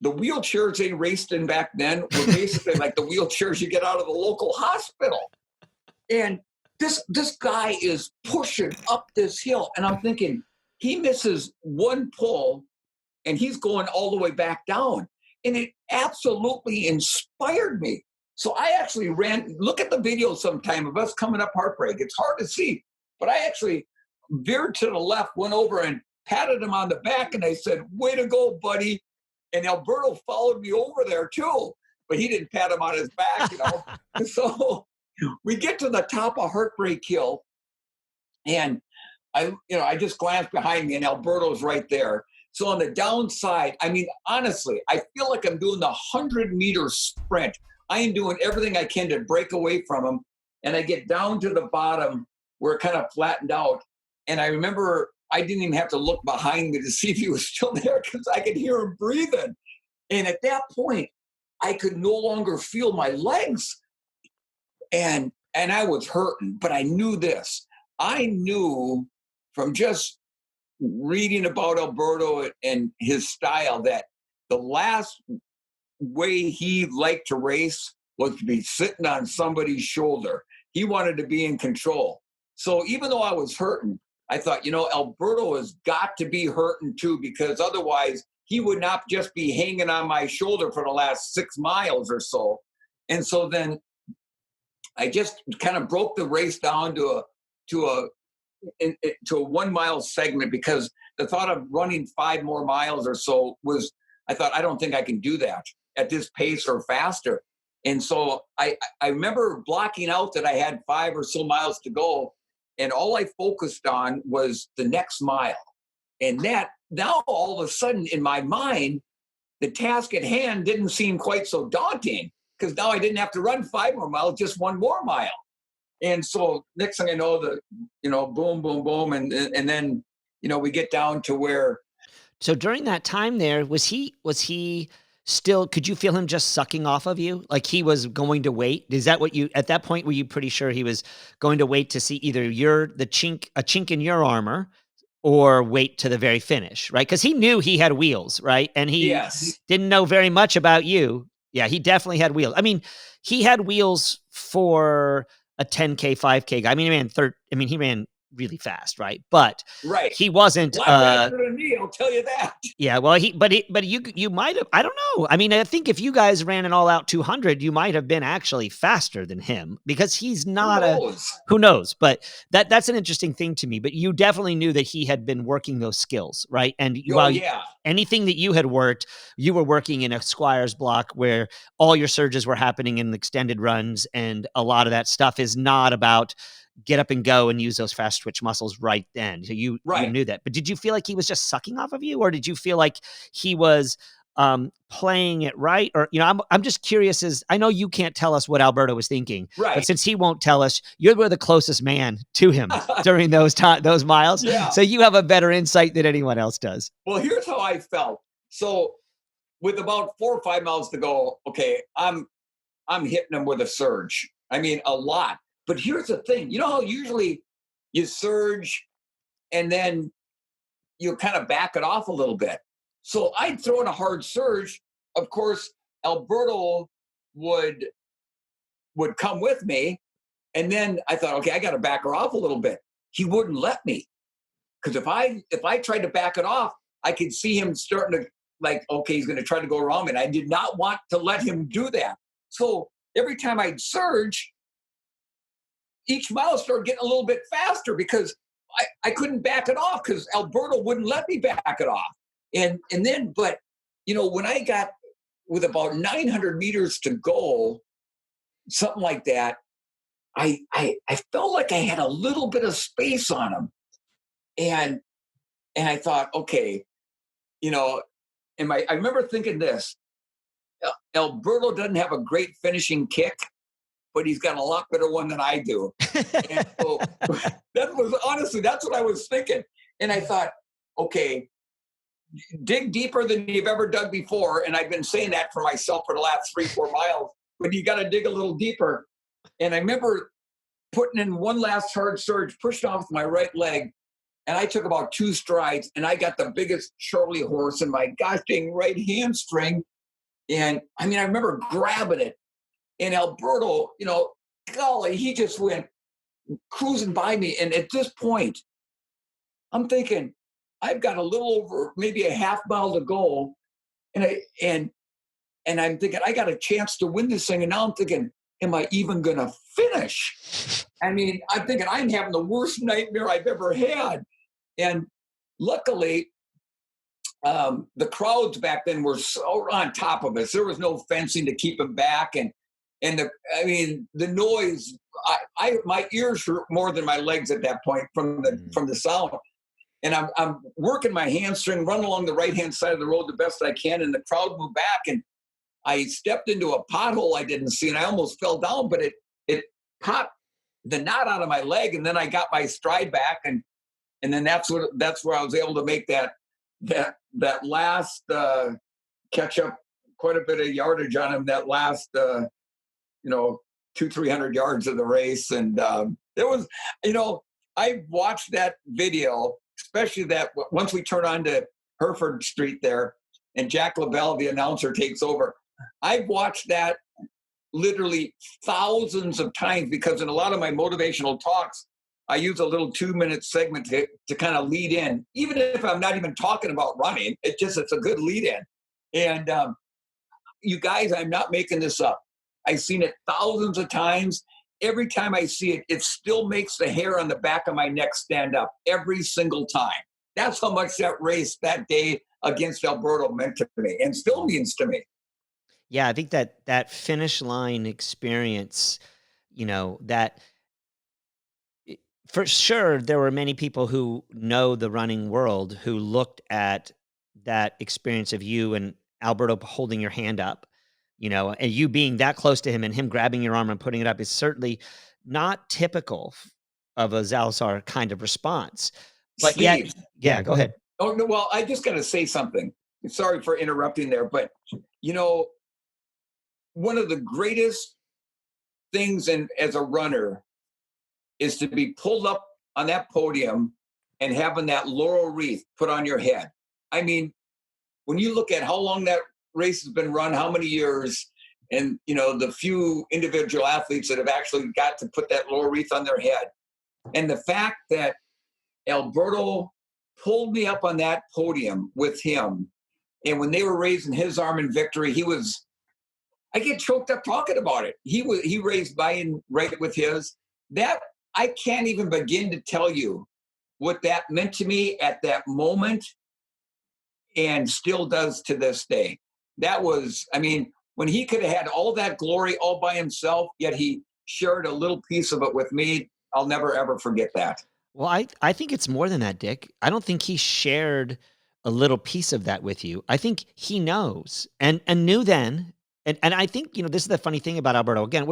the wheelchairs they raced in back then were basically like the wheelchairs you get out of the local hospital. And this guy is pushing up this hill. And I'm thinking, he misses one pull and he's going all the way back down. And it absolutely inspired me. So I actually ran, look at the video sometime of us coming up Heartbreak. It's hard to see, but I actually veered to the left, went over and patted him on the back. And I said, way to go, buddy. And Alberto followed me over there too, but he didn't pat him on his back, you know. So we get to the top of Heartbreak Hill, and I just glanced behind me, and Alberto's right there. So on the downside, I mean, honestly, I feel like I'm doing the 100-meter sprint. I am doing everything I can to break away from him, and I get down to the bottom where it kind of flattened out. And I remember I didn't even have to look behind me to see if he was still there because I could hear him breathing. And at that point, I could no longer feel my legs. And I was hurting, but I knew this. I knew from just reading about Alberto and his style that the last way he liked to race was to be sitting on somebody's shoulder. He wanted to be in control. So even though I was hurting, I thought, Alberto has got to be hurting too, because otherwise he would not just be hanging on my shoulder for the last 6 miles or so. And so then I just kind of broke the race down to a 1 mile segment, because the thought of running 5 more miles or so was, I thought, I don't think I can do that at this pace or faster. And so I remember blocking out that I had 5 or so miles to go. And all I focused on was the next mile. And that now all of a sudden in my mind, the task at hand didn't seem quite so daunting, because now I didn't have to run 5 more miles, just 1 more mile. And so next thing I know, boom, boom, boom. And then, we get down to where. So during that time there, was he still, could you feel him just sucking off of you? Like he was going to wait? Is that what at that point, were you pretty sure he was going to wait to see either a chink in your armor, or wait to the very finish, right? Because he knew he had wheels, right? And he didn't know very much about you. Yeah, he definitely had wheels. I mean, he had wheels for a 10K, 5K guy. I mean, he ran really fast, right? But he wasn't faster than me, I'll tell you that. Yeah, well, but you might have, I don't know. I mean, I think if you guys ran an all-out 200, you might have been actually faster than him, because he's not who knows? But that's an interesting thing to me. But you definitely knew that he had been working those skills, right? And anything that you had worked, you were working in a Squires block where all your surges were happening in extended runs, and a lot of that stuff is not about get up and go and use those fast twitch muscles right then. So you knew that. But did you feel like he was just sucking off of you, or did you feel like he was playing it right? Or, I'm just curious, as I know you can't tell us what Alberto was thinking, but since he won't tell us, you were the closest man to him during those miles. Yeah. So you have a better insight than anyone else does. Well, here's how I felt. So with about 4 or 5 miles to go, okay, I'm hitting him with a surge. I mean, a lot. But here's the thing, how usually you surge and then you kind of back it off a little bit. So I'd throw in a hard surge. Of course, Alberto would come with me. And then I thought, okay, I got to back her off a little bit. He wouldn't let me. Because if I tried to back it off, I could see him starting to, like, okay, he's going to try to go around me. And I did not want to let him do that. So every time I'd surge, each mile started getting a little bit faster, because I couldn't back it off, because Alberto wouldn't let me back it off. And then, but, when I got with about 900 meters to go, something like that, I felt like I had a little bit of space on him. And And I thought, okay, you know, I remember thinking this, Alberto doesn't have a great finishing kick, but he's got a lot better one than I do. And so that was honestly, that's what I was thinking. And I thought, okay, dig deeper than you've ever dug before. And I've been saying that for myself for the last 3-4 miles, but you got to dig a little deeper. And I remember putting in one last hard surge, pushed off my right leg, and I took about 2 strides, and I got the biggest Charlie horse in my gosh dang right hamstring. And I mean, I remember grabbing it, and Alberto, golly, he just went cruising by me. And at this point, I'm thinking, I've got a little over maybe a half mile to go, and I'm thinking I got a chance to win this thing. And now I'm thinking, am I even going to finish? I mean, I'm thinking I'm having the worst nightmare I've ever had. And luckily, the crowds back then were so on top of us. There was no fencing to keep them back. And the noise, my ears hurt more than my legs at that point from the sound. And I'm working my hamstring, running along the right-hand side of the road the best I can. And the crowd moved back, and I stepped into a pothole I didn't see, and I almost fell down, but it popped the knot out of my leg. And then I got my stride back, and then that's where I was able to make that last catch up quite a bit of yardage on him, that last 200-300 yards of the race. And there was, I watched that video, especially that once we turn on to Hereford Street there and Jack LaBelle, the announcer, takes over. I've watched that literally thousands of times, because in a lot of my motivational talks, I use a little 2-minute segment to kind of lead in, even if I'm not even talking about running. It's a good lead in. And you guys, I'm not making this up. I've seen it thousands of times. Every time I see it, it still makes the hair on the back of my neck stand up every single time. That's how much that race that day against Alberto meant to me, and still means to me. Yeah, I think that finish line experience, that for sure there were many people who know the running world who looked at that experience of you and Alberto holding your hand up, and you being that close to him and him grabbing your arm and putting it up is certainly not typical of a Zalazar kind of response. But Steve, yeah, go ahead. Oh, no, well, I just got to say something. Sorry for interrupting there, but, one of the greatest things as a runner is to be pulled up on that podium and having that laurel wreath put on your head. I mean, when you look at how long that race has been run, how many years, and, the few individual athletes that have actually got to put that laurel wreath on their head. And the fact that Alberto pulled me up on that podium with him, and when they were raising his arm in victory, I get choked up talking about it. He raised mine right with his. That, I can't even begin to tell you what that meant to me at that moment, and still does to this day. That was, when he could have had all that glory all by himself, yet he shared a little piece of it with me, I'll never, ever forget that. Well, I think it's more than that, Dick. I don't think he shared a little piece of that with you. I think he knows and knew then. And I think, this is the funny thing about Alberto. Again,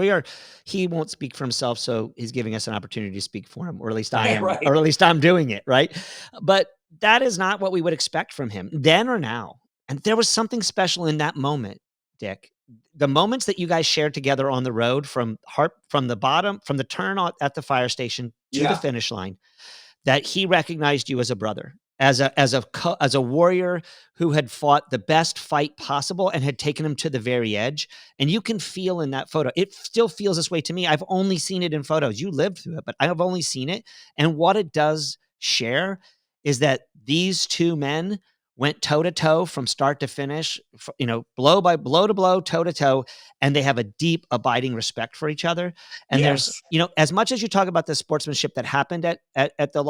he won't speak for himself, so he's giving us an opportunity to speak for him, or at least I am, Right. or at least I'm doing it, right? But that is not what we would expect from him then or now. And there was something special in that moment, Dick. The moments that you guys shared together on the road from the turn at the fire station to the finish line, that he recognized you as a brother, as a warrior who had fought the best fight possible and had taken him to the very edge. And you can feel in that photo, it still feels this way to me. I've only seen it in photos. You lived through it, but I have only seen it. And what it does share is that these two men went toe to toe from start to finish, blow by blow to blow, toe to toe, and they have a deep, abiding respect for each other. And there's, as much as you talk about the sportsmanship that happened at the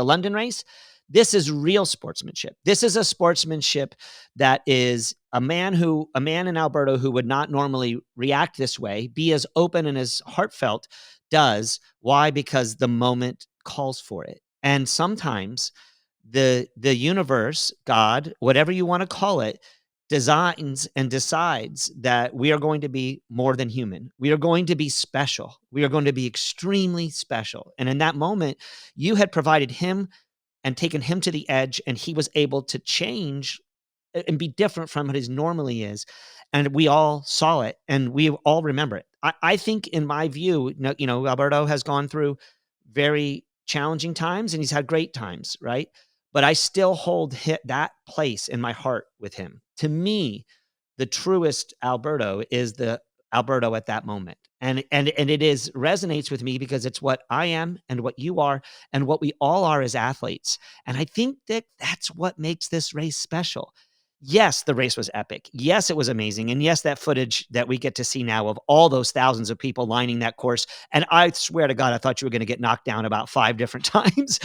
London race, this is real sportsmanship. This is a sportsmanship that is a man in Alberto who would not normally react this way, be as open and as heartfelt, does. Why? Because the moment calls for it. And sometimes the universe, God, whatever you want to call it, designs and decides that we are going to be more than human. We are going to be special. We are going to be extremely special. And in that moment, you had provided him and taken him to the edge, and he was able to change and be different from what his normally is. And we all saw it, and we all remember it. I think, in my view, Alberto has gone through very challenging times, and he's had great times, right? But I still hold that place in my heart with him. To me, the truest Alberto is the Alberto at that moment. And it is resonates with me because it's what I am and what you are and what we all are as athletes. And I think that that's what makes this race special. Yes, the race was epic. Yes, it was amazing. And yes, that footage that we get to see now of all those thousands of people lining that course. And I swear to God, I thought you were going to get knocked down about 5 different times.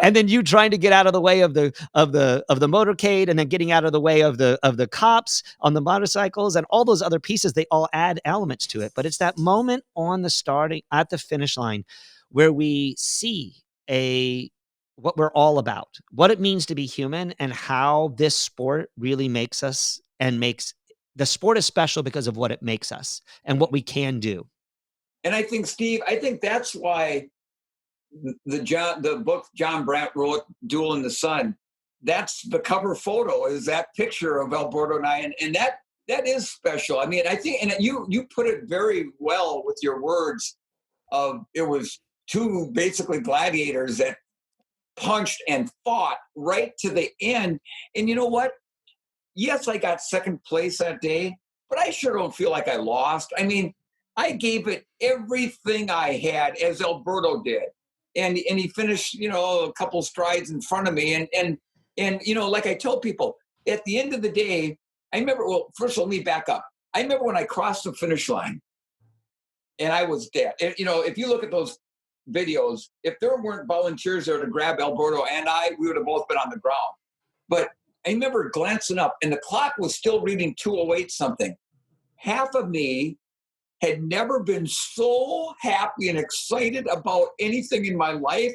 And then you trying to get out of the way of the motorcade, and then getting out of the way of the cops on the motorcycles, and all those other pieces. They all add elements to it. But it's that moment on the starting at the finish line where we see what we're all about, what it means to be human, and how this sport really makes us, and makes the sport is special because of what it makes us and what we can do. And I think, Steve, that's why the book John Brandt wrote, Duel in the Sun, that's the cover photo, is that picture of Alberto and I, and that is special. I mean, I think, and you put it very well with your words of, it was two basically gladiators that punched and fought right to the end. And you know what? Yes, I got second place that day, but I sure don't feel like I lost. I mean, I gave it everything I had, as Alberto did. And he finished, a couple strides in front of me. And like I tell people, at the end of the day, I remember, well, first let me back up. I remember when I crossed the finish line and I was dead. And, if you look at those videos, if there weren't volunteers there to grab Alberto and we would have both been on the ground. But I remember glancing up, and the clock was still reading 2:08 something. Half of me had never been so happy and excited about anything in my life,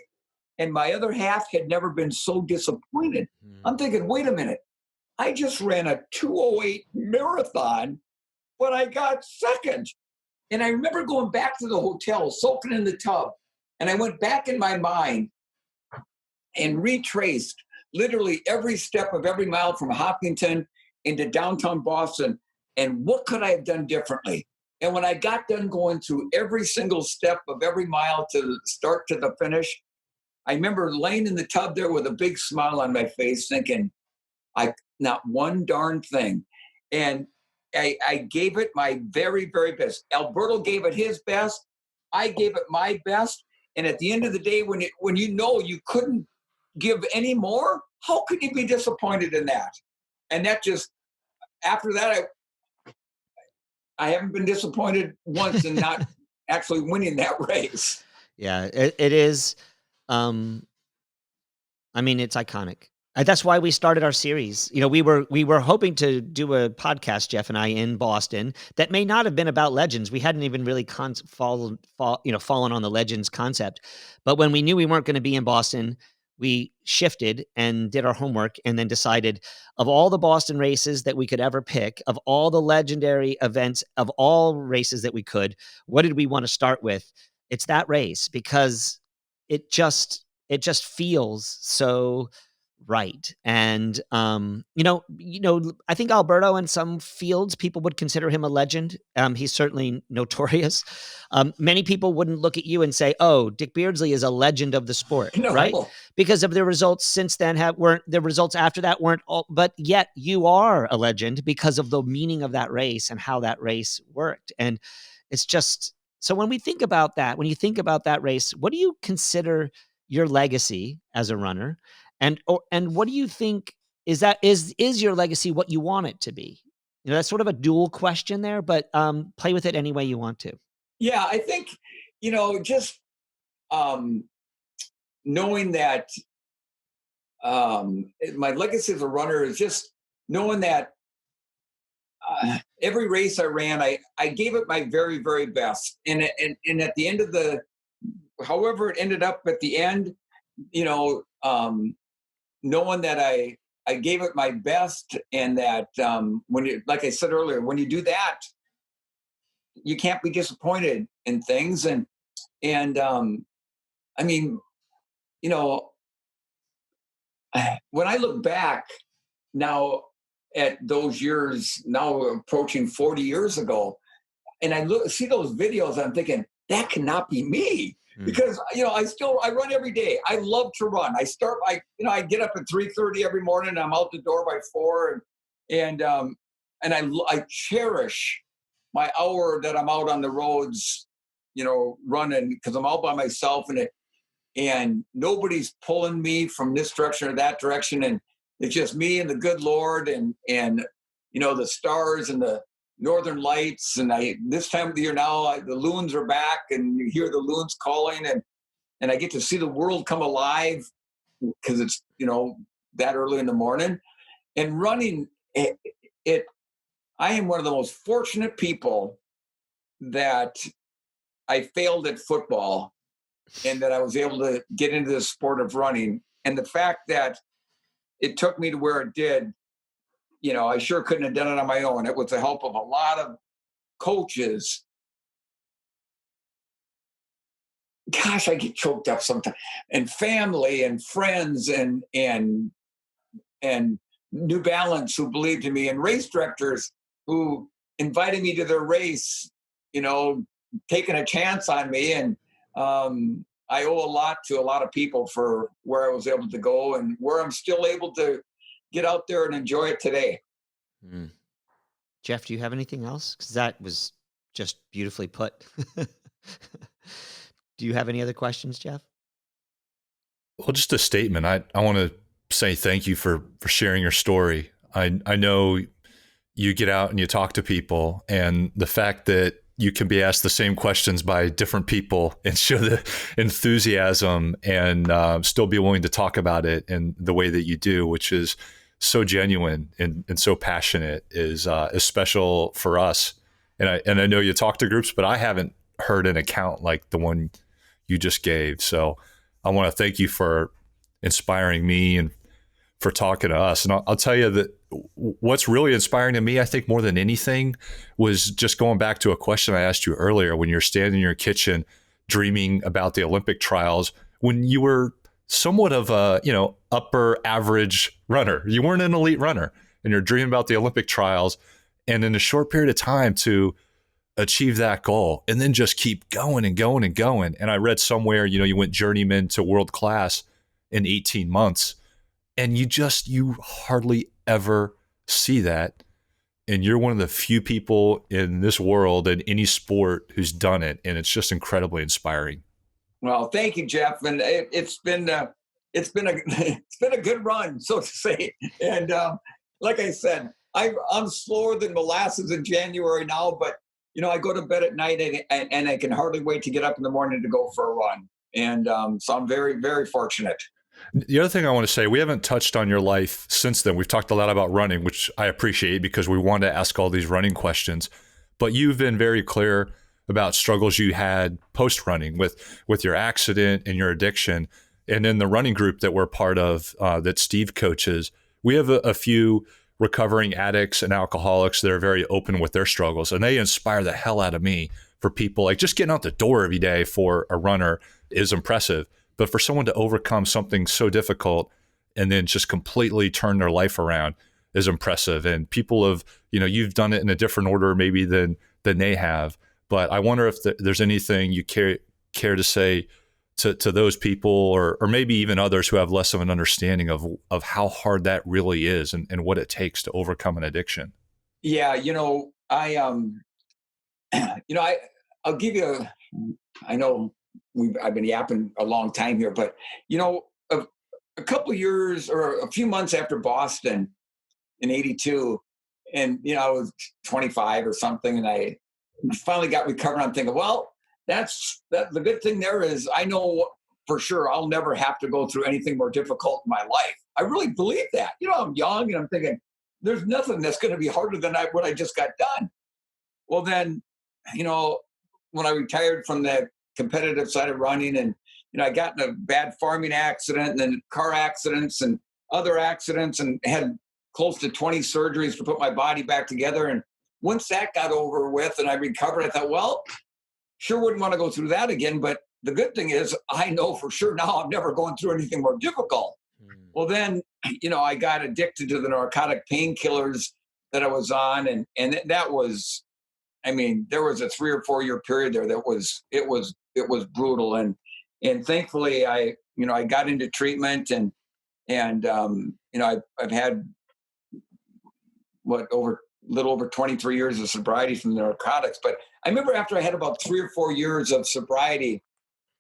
and my other half had never been so disappointed. I'm thinking, wait a minute, I just ran a 2:08 marathon, but I got second. And I remember going back to the hotel, soaking in the tub, and I went back in my mind and retraced literally every step of every mile from Hopkinton into downtown Boston, and what could I have done differently? And when I got done going through every single step of every mile to the start to the finish, I remember laying in the tub there with a big smile on my face, thinking, not one darn thing. And I gave it my very, very best. Alberto gave it his best. I gave it my best. And at the end of the day, when you couldn't give any more, how could you be disappointed in that? And that just, after that, I haven't been disappointed once in not actually winning that race. Yeah, it is. I mean, it's iconic. That's why we started our series. We were hoping to do a podcast, Jeff and I, in Boston, that may not have been about legends. We hadn't even really fallen on the legends concept. But when we knew we weren't going to be in Boston, we shifted and did our homework, and then decided, of all the Boston races that we could ever pick, of all the legendary events, of all races that we could, what did we want to start with? It's that race, because it just feels so right. And I think Alberto, in some fields, people would consider him a legend. He's certainly notorious. Many people wouldn't look at you and say, "Oh, Dick Beardsley is a legend of the sport," No. right? Because of the results since then the results after that weren't all, but yet you are a legend because of the meaning of that race and how that race worked. And it's just, so when you think about that race, what do you consider your legacy as a runner? And what do you think is your legacy what you want it to be? That's sort of a dual question there, but play with it any way you want to. Yeah, I think, just knowing that my legacy as a runner is just knowing that every race I ran, I gave it my very, very best. And at the end of however it ended up at the end, knowing that I gave it my best, and that when you, like I said earlier, when you do that, you can't be disappointed in things. And I mean, you know, when I look back now at those years, now approaching 40 years ago, and I see those videos, I'm thinking that cannot be me. Because I run every day. I love to run. I get up at 3:30 every morning. I'm out the door by 4, and I cherish my hour that I'm out on the roads, running, because I'm out by myself, and nobody's pulling me from this direction or that direction, and it's just me and the good Lord, and the stars and the northern lights. And this time of the year now, the loons are back, and you hear the loons calling, and I get to see the world come alive, because it's that early in the morning. And running, I am one of the most fortunate people that I failed at football, and that I was able to get into the sport of running. And the fact that it took me to where it did, I sure couldn't have done it on my own. It was the help of a lot of coaches. Gosh, I get choked up sometimes. And family and friends and New Balance, who believed in me, and race directors who invited me to their race, taking a chance on me. And I owe a lot to a lot of people for where I was able to go, and where I'm still able to get out there and enjoy it today. Jeff, do you have anything else? Because that was just beautifully put. Do you have any other questions, Jeff? Well, just a statement. I want to say thank you for sharing your story. I know you get out and you talk to people, and the fact that you can be asked the same questions by different people and show the enthusiasm, and still be willing to talk about it in the way that you do, which is so genuine and so passionate, is special for us. And I know you talk to groups, but I haven't heard an account like the one you just gave. So I want to thank you for inspiring me and for talking to us. And I'll tell you that what's really inspiring to me, I think more than anything, was just going back to a question I asked you earlier, when you're standing in your kitchen dreaming about the Olympic trials, when you were somewhat of a, upper average runner. You weren't an elite runner, and you're dreaming about the Olympic trials, and in a short period of time to achieve that goal, and then just keep going and going and going. And I read somewhere, you went journeyman to world class in 18 months, and you hardly ever see that. And you're one of the few people in this world, in any sport, who's done it. And it's just incredibly inspiring. Well, thank you, Jeff. And it's been a good run, so to say. And like I said, I'm slower than molasses in January now, but I go to bed at night, and I can hardly wait to get up in the morning to go for a run. And so I'm very, very fortunate. The other thing I want to say, we haven't touched on your life since then. We've talked a lot about running, which I appreciate, because we want to ask all these running questions. But you've been very clear about struggles you had post-running with your accident and your addiction. And in the running group that we're part of, that Steve coaches, we have a few recovering addicts and alcoholics that are very open with their struggles. And they inspire the hell out of me. For people, like, just getting out the door every day for a runner is impressive. But for someone to overcome something so difficult and then just completely turn their life around is impressive. And people have, you've done it in a different order maybe than they have. But I wonder if there's anything you care to say to those people, or maybe even others who have less of an understanding of how hard that really is, and what it takes to overcome an addiction. Yeah, I'll give you I know I've been yapping a long time here, but a couple of years or a few months after Boston in '82, and I was 25 or something, and I finally got recovered. I'm thinking, well, that's the good thing there is I know for sure I'll never have to go through anything more difficult in my life. I really believe that. I'm young, and I'm thinking there's nothing that's going to be harder than what I just got done. Well, then, when I retired from the competitive side of running, and I got in a bad farming accident and then car accidents and other accidents and had close to 20 surgeries to put my body back together. And once that got over with and I recovered, I thought, well, sure wouldn't want to go through that again. But the good thing is I know for sure now I'm never going through anything more difficult. Well, then, I got addicted to the narcotic painkillers that I was on. And that was, there was a 3 or 4 year period there that it was brutal. And thankfully I got into treatment and I've had little over 23 years of sobriety from the narcotics. But I remember after I had about 3 or 4 years of sobriety,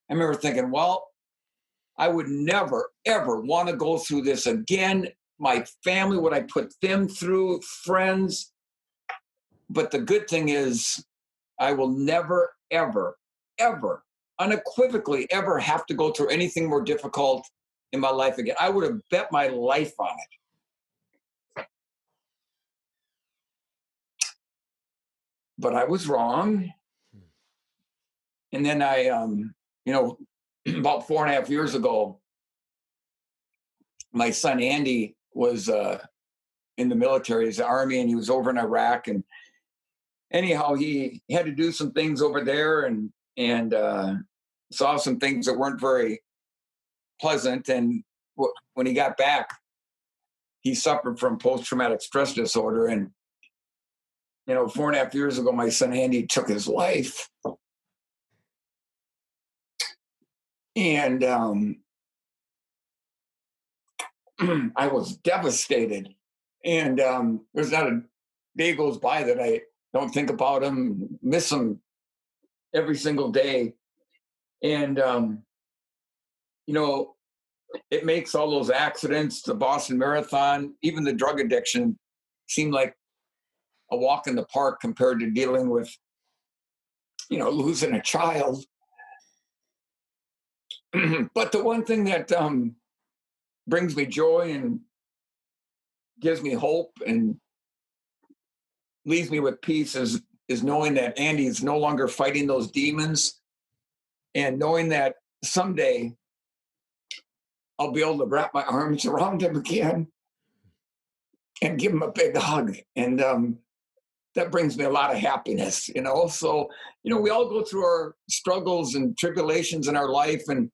I remember thinking, well, I would never, ever want to go through this again. My family, what I put them through, friends. But the good thing is I will never, ever, ever, unequivocally ever have to go through anything more difficult in my life again. I would have bet my life on it. But I was wrong. And then I, about 4.5 years ago, my son Andy was in the military, his Army, and he was over in Iraq. And anyhow, he had to do some things over there and saw some things that weren't very pleasant. And when he got back, he suffered from post-traumatic stress disorder. And 4.5 years ago, my son Andy took his life. And I was devastated. And there's not a day goes by that I don't think about him, miss him every single day. And, it makes all those accidents, the Boston Marathon, even the drug addiction, seem like a walk in the park compared to dealing with, losing a child. But the one thing that brings me joy and gives me hope and leaves me with peace is knowing that Andy's no longer fighting those demons, and knowing that someday I'll be able to wrap my arms around him again and give him a big hug. And that brings me a lot of happiness, So, we all go through our struggles and tribulations in our life, and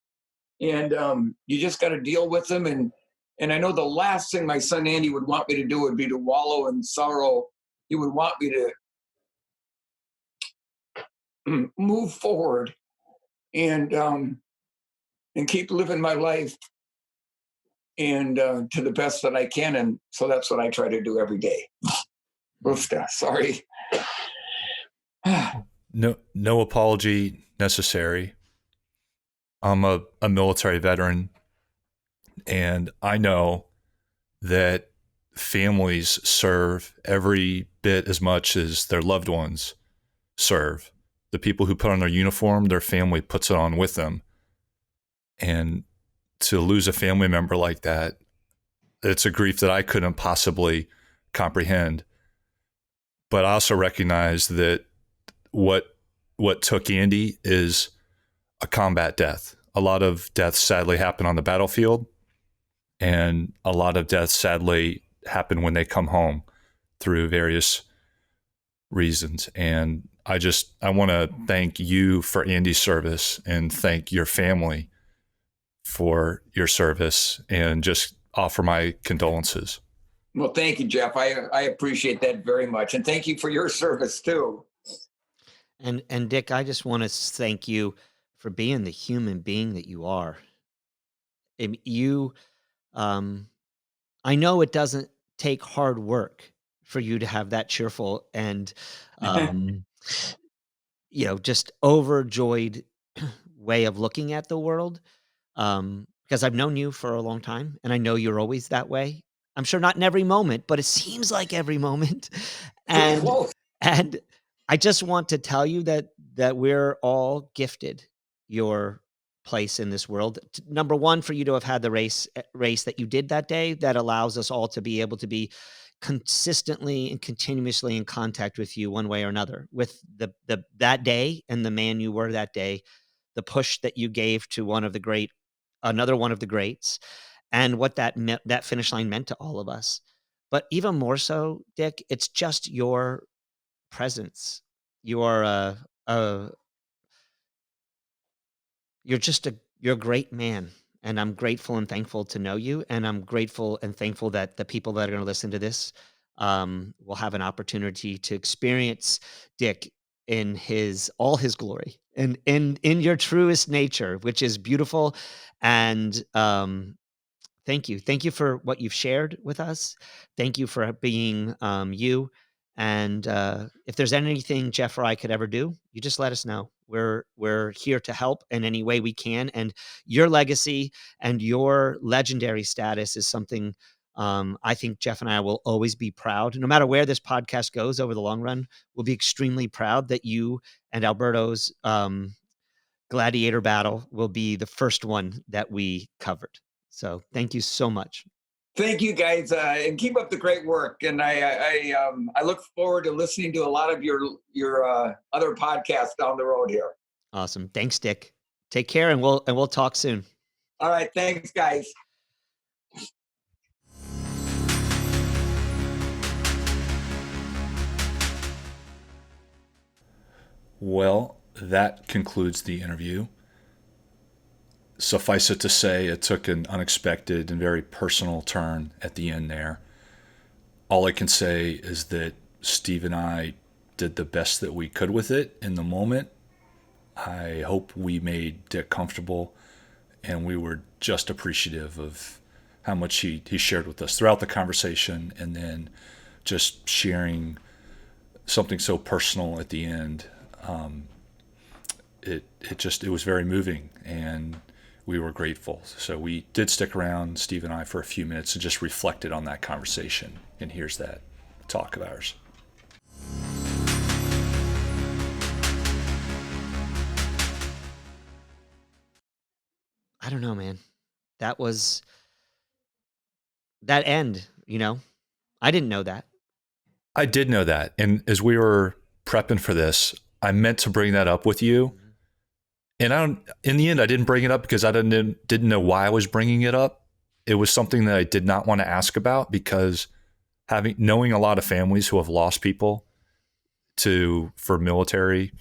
you just got to deal with them. And I know the last thing my son Andy would want me to do would be to wallow in sorrow. He would want me to move forward and keep living my life and to the best that I can. And so that's what I try to do every day. Sorry. No apology necessary. I'm a military veteran, and I know that families serve every bit as much as their loved ones serve. The people who put on their uniform, their family puts it on with them. And to lose a family member like that, it's a grief that I couldn't possibly comprehend. But I also recognize that what took Andy is a combat death. A lot of deaths sadly happen on the battlefield, and a lot of deaths sadly happen when they come home through various reasons. And I want to thank you for Andy's service and thank your family for your service and just offer my condolences. Well, thank you, Jeff. I appreciate that very much. And thank you for your service too. And Dick, I just want to thank you for being the human being that you are. I know it doesn't take hard work for you to have that cheerful and, just overjoyed way of looking at the world. Because I've known you for a long time, and I know you're always that way. I'm sure not in every moment, but it seems like every moment. And and I just want to tell you that we're all gifted your place in this world. Number one, for you to have had the race that you did that day, that allows us all to be able to be consistently and continuously in contact with you one way or another, with that day and the man you were that day. the push that you gave to another one of the greats, and what that finish line meant to all of us. But even more so, Dick, it's just your presence. You are you're a great man, and I'm grateful and thankful to know you, and I'm grateful and thankful that the people that are going to listen to this will have an opportunity to experience Dick in all his glory, and in your truest nature, which is beautiful. And thank you. Thank you for what you've shared with us. Thank you for being you. And if there's anything Jeff or I could ever do, you just let us know. We're here to help in any way we can. And your legacy and your legendary status is something I think Jeff and I will always be proud. No matter where this podcast goes over the long run, we'll be extremely proud that you and Alberto's gladiator battle will be the first one that we covered. So thank you so much. Thank you, guys, and keep up the great work. And I look forward to listening to a lot of your other podcasts down the road here. Awesome. Thanks, Dick. Take care, and we'll talk soon. All right, thanks, guys. Well, that concludes the interview. Suffice it to say, it took an unexpected and very personal turn at the end there. All I can say is that Steve and I did the best that we could with it in the moment. I hope we made Dick comfortable, and we were just appreciative of how much he shared with us throughout the conversation, and then just sharing something so personal at the end. It was very moving, and we were grateful. So we did stick around, Steve and I, for a few minutes and just reflected on that conversation. And here's that talk of ours. I don't know, man. That end, I didn't know that. I did know that. And as we were prepping for this, I meant to bring that up with you. And in the end, I didn't bring it up because I didn't know why I was bringing it up. It was something that I did not want to ask about, because knowing a lot of families who have lost people for military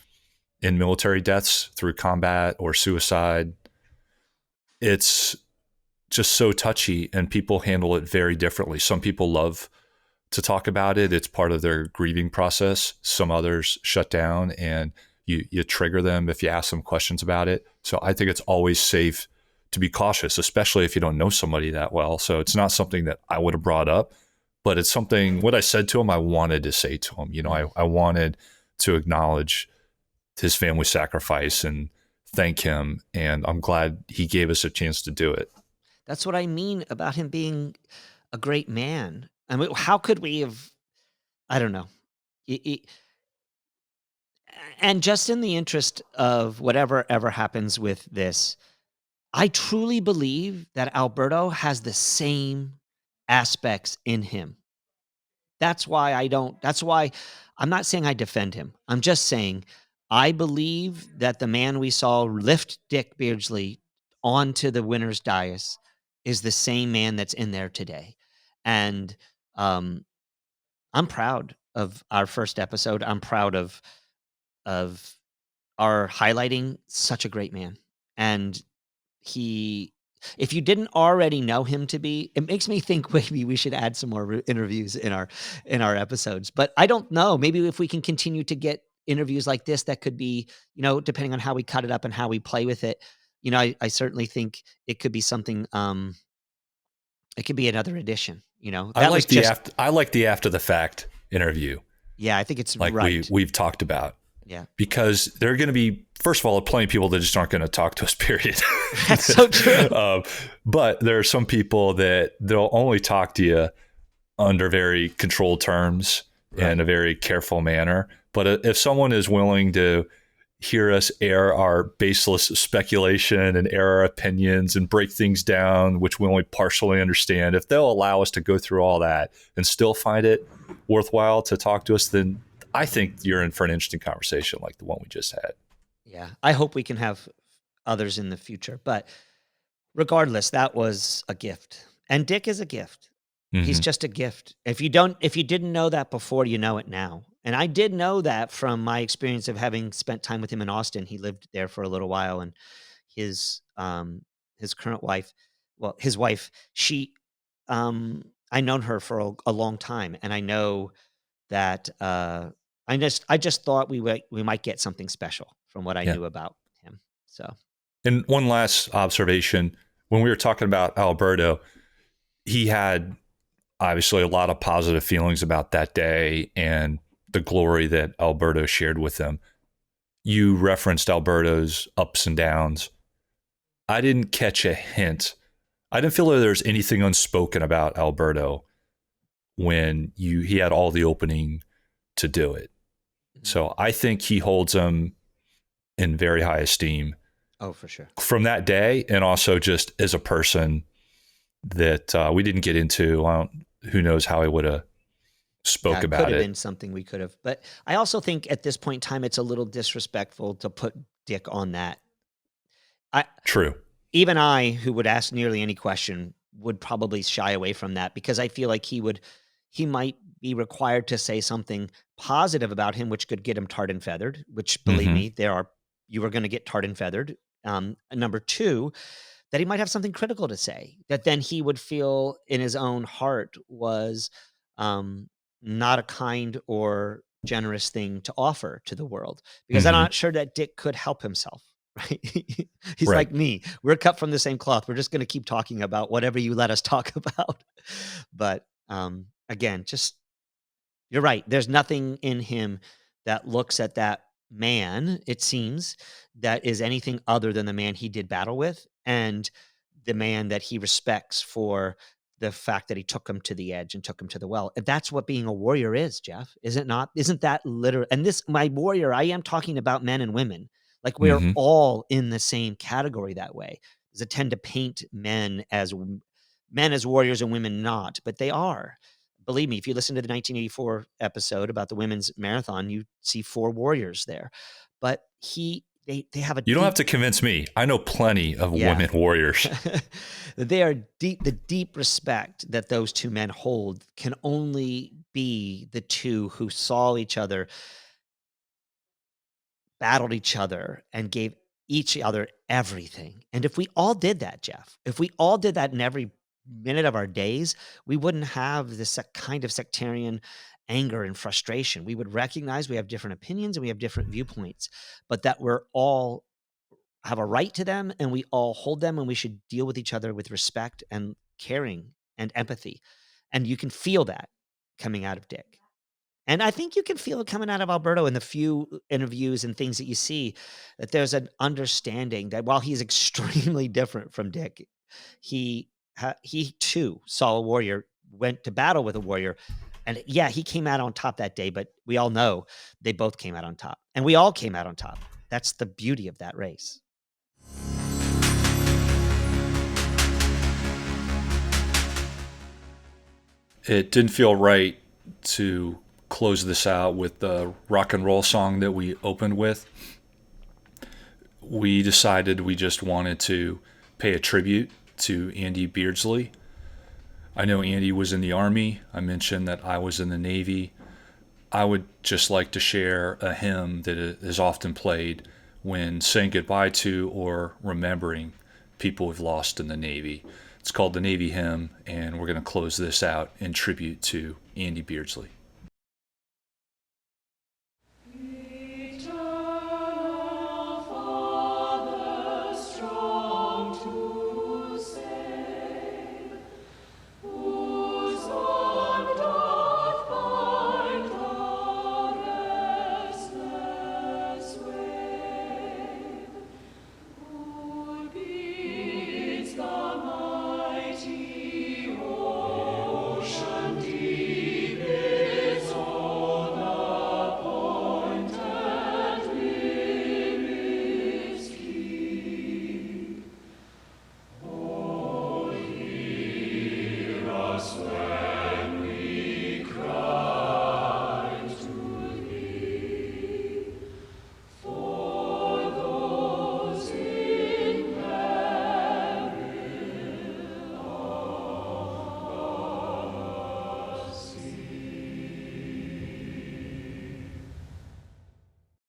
deaths through combat or suicide, it's just so touchy, and people handle it very differently. Some people love to talk about it. It's part of their grieving process. Some others shut down, and you trigger them if you ask them questions about it. So I think it's always safe to be cautious, especially if you don't know somebody that well. So it's not something that I would have brought up, but it's something, what I said to him, I wanted to say to him. I wanted to acknowledge his family sacrifice and thank him. And I'm glad he gave us a chance to do it. That's what I mean about him being a great man. I mean, how could we have, I don't know. And just in the interest of whatever ever happens with this, I truly believe that Alberto has the same aspects in him. That's why I'm not saying I defend him. I'm just saying I believe that the man we saw lift Dick Beardsley onto the winner's dais is the same man that's in there today. And I'm proud of our first episode. I'm proud of our highlighting such a great man. And if you didn't already know him to be, it makes me think maybe we should add some more interviews in our episodes. But I don't know. Maybe if we can continue to get interviews like this, that could be, depending on how we cut it up and how we play with it. I certainly think it could be something. It could be another edition. I like the after the fact interview. Yeah, I think it's like right. We've talked about. Yeah. Because there are going to be, first of all, plenty of people that just aren't going to talk to us, period. That's so true. But there are some people that they'll only talk to you under very controlled terms and a very careful manner. But if someone is willing to hear us air our baseless speculation and air our opinions and break things down, which we only partially understand, if they'll allow us to go through all that and still find it worthwhile to talk to us, then I think you're in for an interesting conversation like the one we just had. Yeah. I hope we can have others in the future. But regardless, that was a gift. And Dick is a gift. He's Mhm. just a gift. If you didn't know that before, you know it now. And I did know that from my experience of having spent time with him in Austin. He lived there for a little while, and his his current wife, well, his wife, she I known her for a long time, and I know that I just thought we might get something special from what I Yeah. knew about him. So And one last observation: when we were talking about Alberto, he had obviously a lot of positive feelings about that day and the glory that Alberto shared with them. You referenced Alberto's ups and downs. I didn't catch a hint. I didn't feel that there was anything unspoken about Alberto when he had all the opening to do it. So I think he holds him in very high esteem oh, for sure. from that day, and also just as a person that we didn't get into. Who knows how he would have Yeah, spoke it could about have it. been something we could have. But I also think at this point in time, it's a little disrespectful to put Dick on that. I True. Even I, who would ask nearly any question, would probably shy away from that because I feel like he might be required to say something positive about him, which could get him tarred and feathered. Which, believe Mm-hmm. me, you are going to get tarred and feathered. Number two, that he might have something critical to say that then he would feel in his own heart was um, not a kind or generous thing to offer to the world. Because I'm Mm-hmm. not sure that Dick could help himself. Right? He's Right. like me. We're cut from the same cloth. We're just going to keep talking about whatever you let us talk about. But again, just you're right. There's nothing in him that looks at that man, it seems, that is anything other than the man he did battle with and the man that he respects for the fact that he took him to the edge and took him to the well. And that's what being a warrior is, Jeff. Is it not? Isn't that literal? And this, my warrior, I am talking about men and women. Like we're Mm-hmm. all in the same category that way. Does it tend to paint men as warriors and women not? But they are. Believe me, if you listen to the 1984 episode about the women's marathon, you see 4 warriors there. But they have a You don't have deep to convince me. I know plenty of yeah. women warriors. They are deep the deep respect that those 2 men hold can only be the 2 who saw each other, battled each other, and gave each other everything. And if we all did that, Jeff, if we all did that in every minute of our days, we wouldn't have this kind of sectarian anger and frustration. We would recognize we have different opinions and we have different viewpoints, but that we're all have a right to them and we all hold them and we should deal with each other with respect and caring and empathy. And you can feel that coming out of Dick. And I think you can feel it coming out of Alberto in the few interviews and things that you see, that there's an understanding that while he's extremely different from Dick, he too saw a warrior, went to battle with a warrior, and yeah, he came out on top that day. But we all know they both came out on top, and we all came out on top. That's the beauty of that race. It didn't feel right to close this out with the rock and roll song that we opened with. We decided we just wanted to pay a tribute to Andy Beardsley. I know Andy was in the Army. I mentioned that I was in the Navy. I would just like to share a hymn that is often played when saying goodbye to or remembering people we've lost in the Navy. It's called the Navy Hymn, and we're going to close this out in tribute to Andy Beardsley.